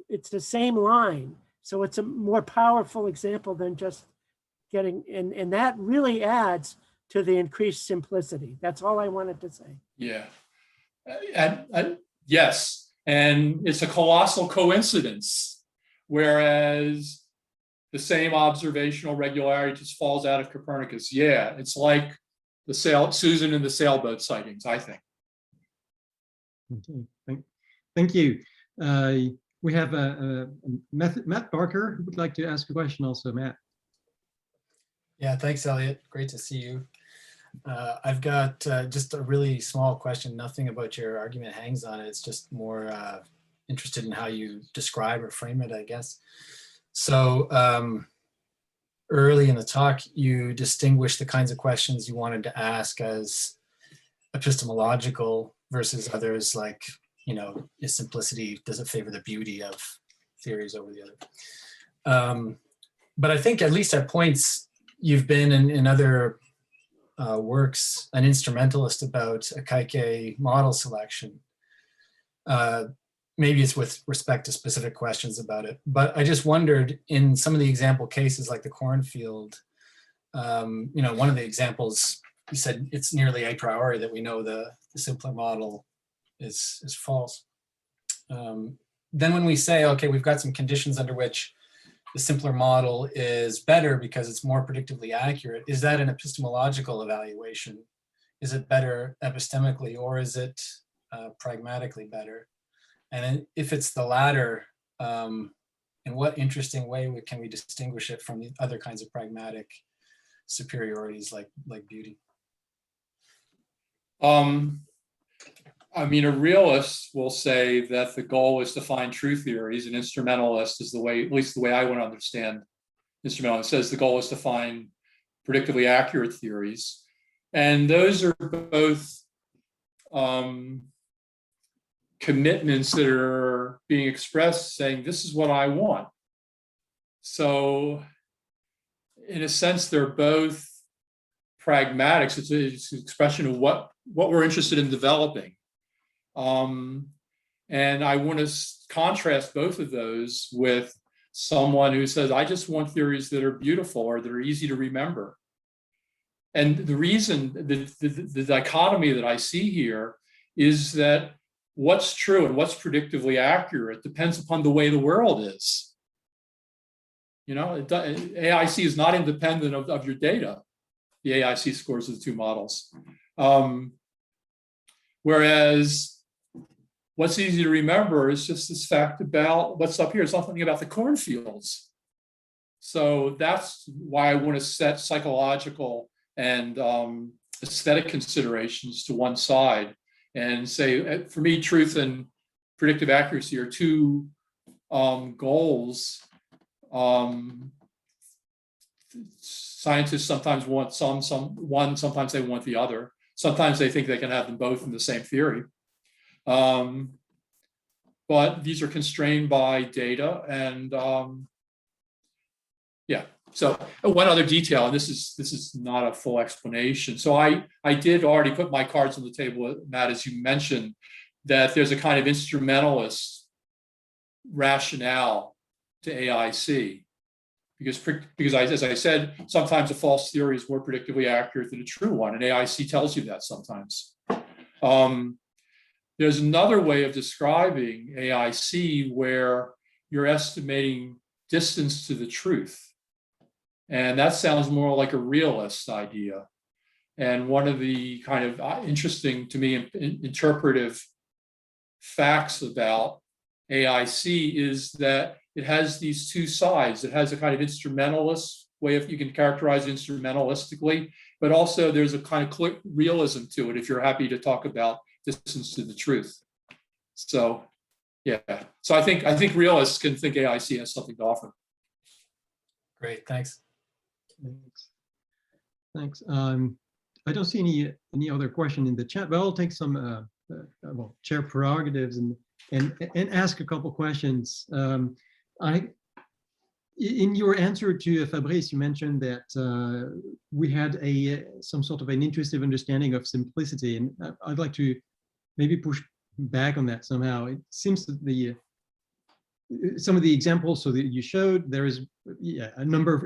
it's the same line. So it's a more powerful example than just getting, and that really adds to the increased simplicity. That's all I wanted to say. Yeah, yes, and it's a colossal coincidence, whereas the same observational regularity just falls out of Copernicus. Yeah, it's like the Susan and the sailboat sightings, I think. Okay, thank you. We have Matt Barker who would like to ask a question also. Matt. Yeah, thanks, Elliott. Great to see you. I've got just a really small question. Nothing about your argument hangs on it. It's just more interested in how you describe or frame it, I guess. So early in the talk, you distinguished the kinds of questions you wanted to ask as epistemological versus others like, is simplicity, does it favor the beauty of theories over the other? But I think at least at points you've been in other works an instrumentalist about Akaike model selection. Maybe it's with respect to specific questions about it, but I just wondered in some of the example cases like the cornfield, one of the examples, you said it's nearly a priori that we know the simpler model is false. Then when we say, okay, we've got some conditions under which the simpler model is better because it's more predictively accurate, is that an epistemological evaluation? Is it better epistemically, or is it pragmatically better? And if it's the latter, in what interesting way can we distinguish it from the other kinds of pragmatic superiorities like beauty? I mean, a realist will say that the goal is to find true theories. An instrumentalist is the way, at least the way I want to understand instrumentalist, says the goal is to find predictably accurate theories. And those are both commitments that are being expressed saying, this is what I want. So in a sense, they're both pragmatics. It's an expression of what we're interested in developing. And I want to contrast both of those with someone who says, I just want theories that are beautiful or that are easy to remember. And the reason, the dichotomy that I see here is that what's true and what's predictively accurate depends upon the way the world is. AIC is not independent of your data, the AIC scores of the two models. Whereas what's easy to remember is just this fact about what's up here. It's something about the cornfields. So that's why I want to set psychological and aesthetic considerations to one side and say, for me, truth and predictive accuracy are two goals. Scientists sometimes want one, sometimes they want the other. Sometimes they think they can have them both in the same theory. But these are constrained by data and yeah. So one other detail, and this is not a full explanation. So I did already put my cards on the table, Matt, as you mentioned, that there's a kind of instrumentalist rationale to AIC. Because as I said, sometimes a false theory is more predictably accurate than a true one, and AIC tells you that sometimes. There's another way of describing AIC where you're estimating distance to the truth. And that sounds more like a realist idea. And one of the kind of interesting to me interpretive facts about AIC is that it has these two sides. It has a kind of instrumentalist way of, you can characterize it instrumentalistically, but also there's a kind of realism to it if you're happy to talk about distance to the truth. So yeah, so I think realists can think AIC has something to offer. Great, thanks. Thanks. I don't see any other question in the chat, but I'll take some chair prerogatives and ask a couple questions. In your answer to Fabrice, you mentioned that we had some sort of an intuitive understanding of simplicity, and I'd like to maybe push back on that somehow. It seems that some of the examples so that you showed, there is a number of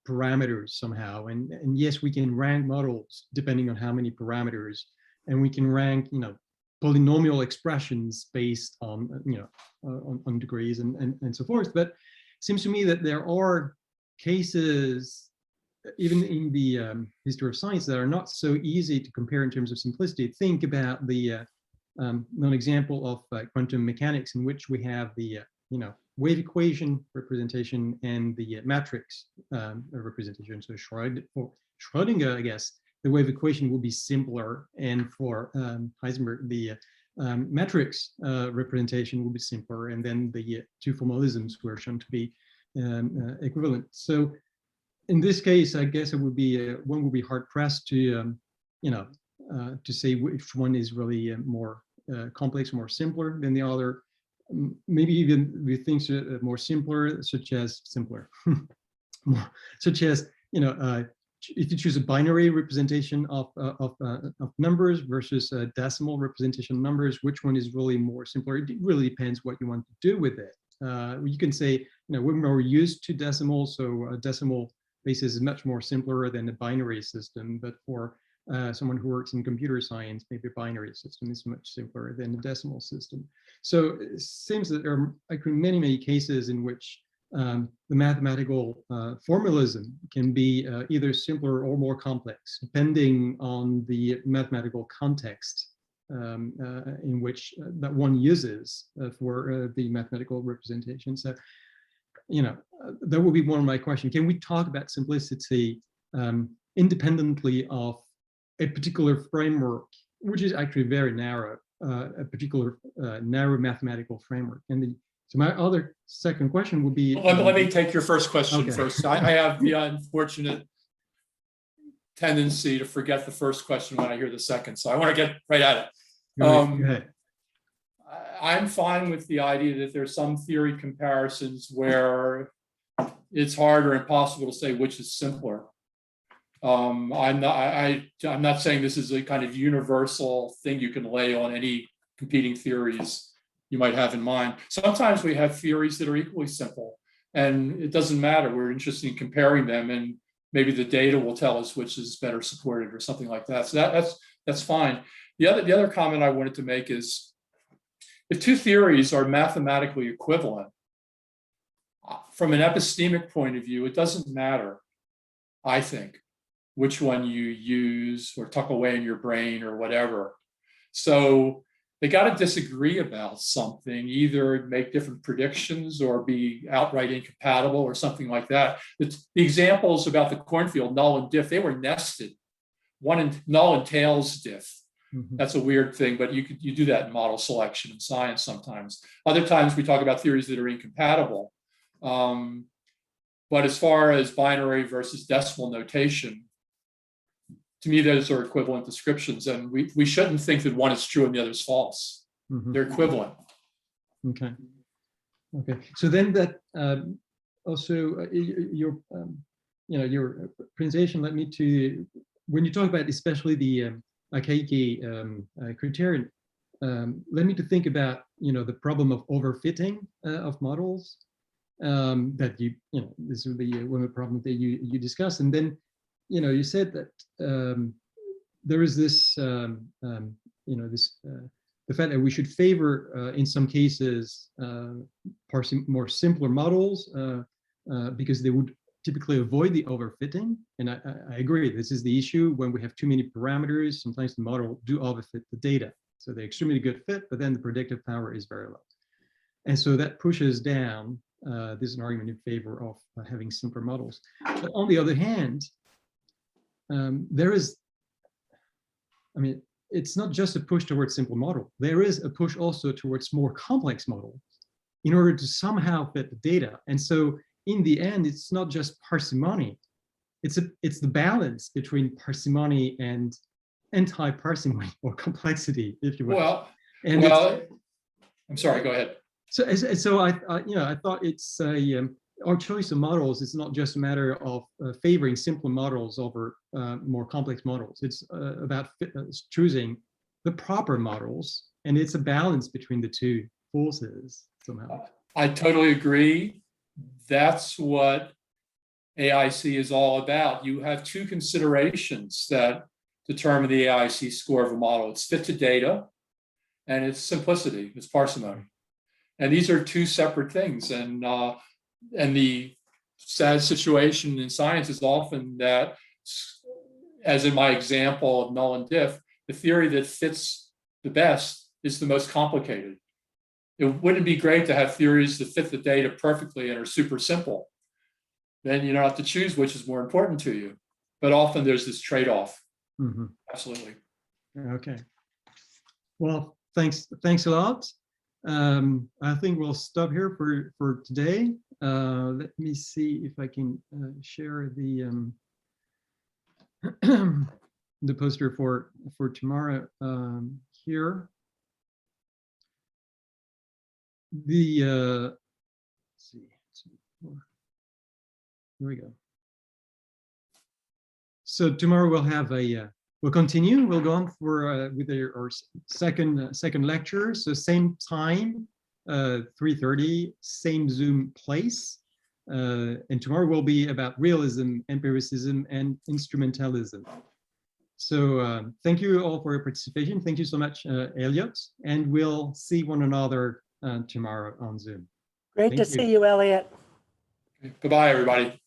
parameters somehow, and yes, we can rank models depending on how many parameters, and we can rank polynomial expressions based on on degrees and so forth. But it seems to me that there are cases even in the history of science that are not so easy to compare in terms of simplicity. Think about the non-example of quantum mechanics, in which we have the wave equation representation and the matrix representation. So for Schrödinger, I guess the wave equation will be simpler, and for Heisenberg, the matrix representation will be simpler, and then the two formalisms were shown to be equivalent. So in this case, I guess it would be one would be hard pressed to to say which one is really more complex, more simpler than the other. Maybe even with things more simpler, such as if you choose a binary representation of numbers versus a decimal representation of numbers, which one is really more simpler? It really depends what you want to do with it. You can say, we're more used to decimals, so a decimal basis is much more simpler than a binary system. But for someone who works in computer science, maybe a binary system is much simpler than a decimal system. So it seems that there are many, many cases in which the mathematical formalism can be either simpler or more complex, depending on the mathematical context in which that one uses for the mathematical representation. So, that would be one of my questions. Can we talk about simplicity independently of a particular framework, which is actually very narrow, a particular narrow mathematical framework? And so my other second question would be... Let me take your first question first. I have the unfortunate tendency to forget the first question when I hear the second. So I want to get right at it. Go ahead. I'm fine with the idea that there's some theory comparisons where it's hard or impossible to say which is simpler. I'm not saying this is a kind of universal thing you can lay on any competing theories you might have in mind. Sometimes we have theories that are equally simple, and it doesn't matter. We're interested in comparing them, and maybe the data will tell us which is better supported or something like that. So that's fine. The other comment I wanted to make is, if two theories are mathematically equivalent, from an epistemic point of view, it doesn't matter, I think, which one you use or tuck away in your brain or whatever. So they got to disagree about something, either make different predictions or be outright incompatible or something like that. The examples about the cornfield, null and diff, they were nested. One in null and tails diff. Mm-hmm. That's a weird thing, but you do that in model selection in science sometimes. Other times we talk about theories that are incompatible. But as far as binary versus decimal notation, to me, those are equivalent descriptions, and we shouldn't think that one is true and the other is false. Mm-hmm. They're equivalent. Okay. So then that also your presentation led me to, when you talk about especially the archaic criterion, led me to think about the problem of overfitting of models. That this would be one of the problems that you discussed, and then you said that there is this the fact that we should favor in some cases more simpler models because they would typically avoid the overfitting, and I agree. This is the issue when we have too many parameters. Sometimes the model do overfit the data, so they're extremely good fit, but then the predictive power is very low, and so that pushes down. This is an argument in favor of having simpler models. But on the other hand, there is, it's not just a push towards simple model. There is a push also towards more complex models in order to somehow fit the data. And so in the end, it's not just parsimony. It's the balance between parsimony and anti-parsimony, or complexity, if you will. I'm sorry, go ahead. So I thought it's our choice of models is not just a matter of favoring simpler models over more complex models. It's about choosing the proper models, and it's a balance between the two forces somehow. I totally agree. That's what AIC is all about. You have two considerations that determine the AIC score of a model. It's fit to data, and it's simplicity, it's parsimony. And these are two separate things. And the sad situation in science is often that, as in my example of null and diff, the theory that fits the best is the most complicated. It wouldn't be great to have theories that fit the data perfectly and are super simple. Then you don't have to choose which is more important to you. But often there's this trade-off. Mm-hmm. Absolutely. Okay. Well, thanks a lot. I think we'll stop here for today. Let me see if I can share the the poster for tomorrow here. The let's see, here we go. So tomorrow we'll have a we'll continue. We'll go on for with our second lecture. So same time, 3:30, same Zoom place. And tomorrow will be about realism, empiricism, and instrumentalism. So thank you all for your participation. Thank you so much, Elliott. And we'll see one another tomorrow on Zoom. Great to see you, Elliott. Goodbye, everybody.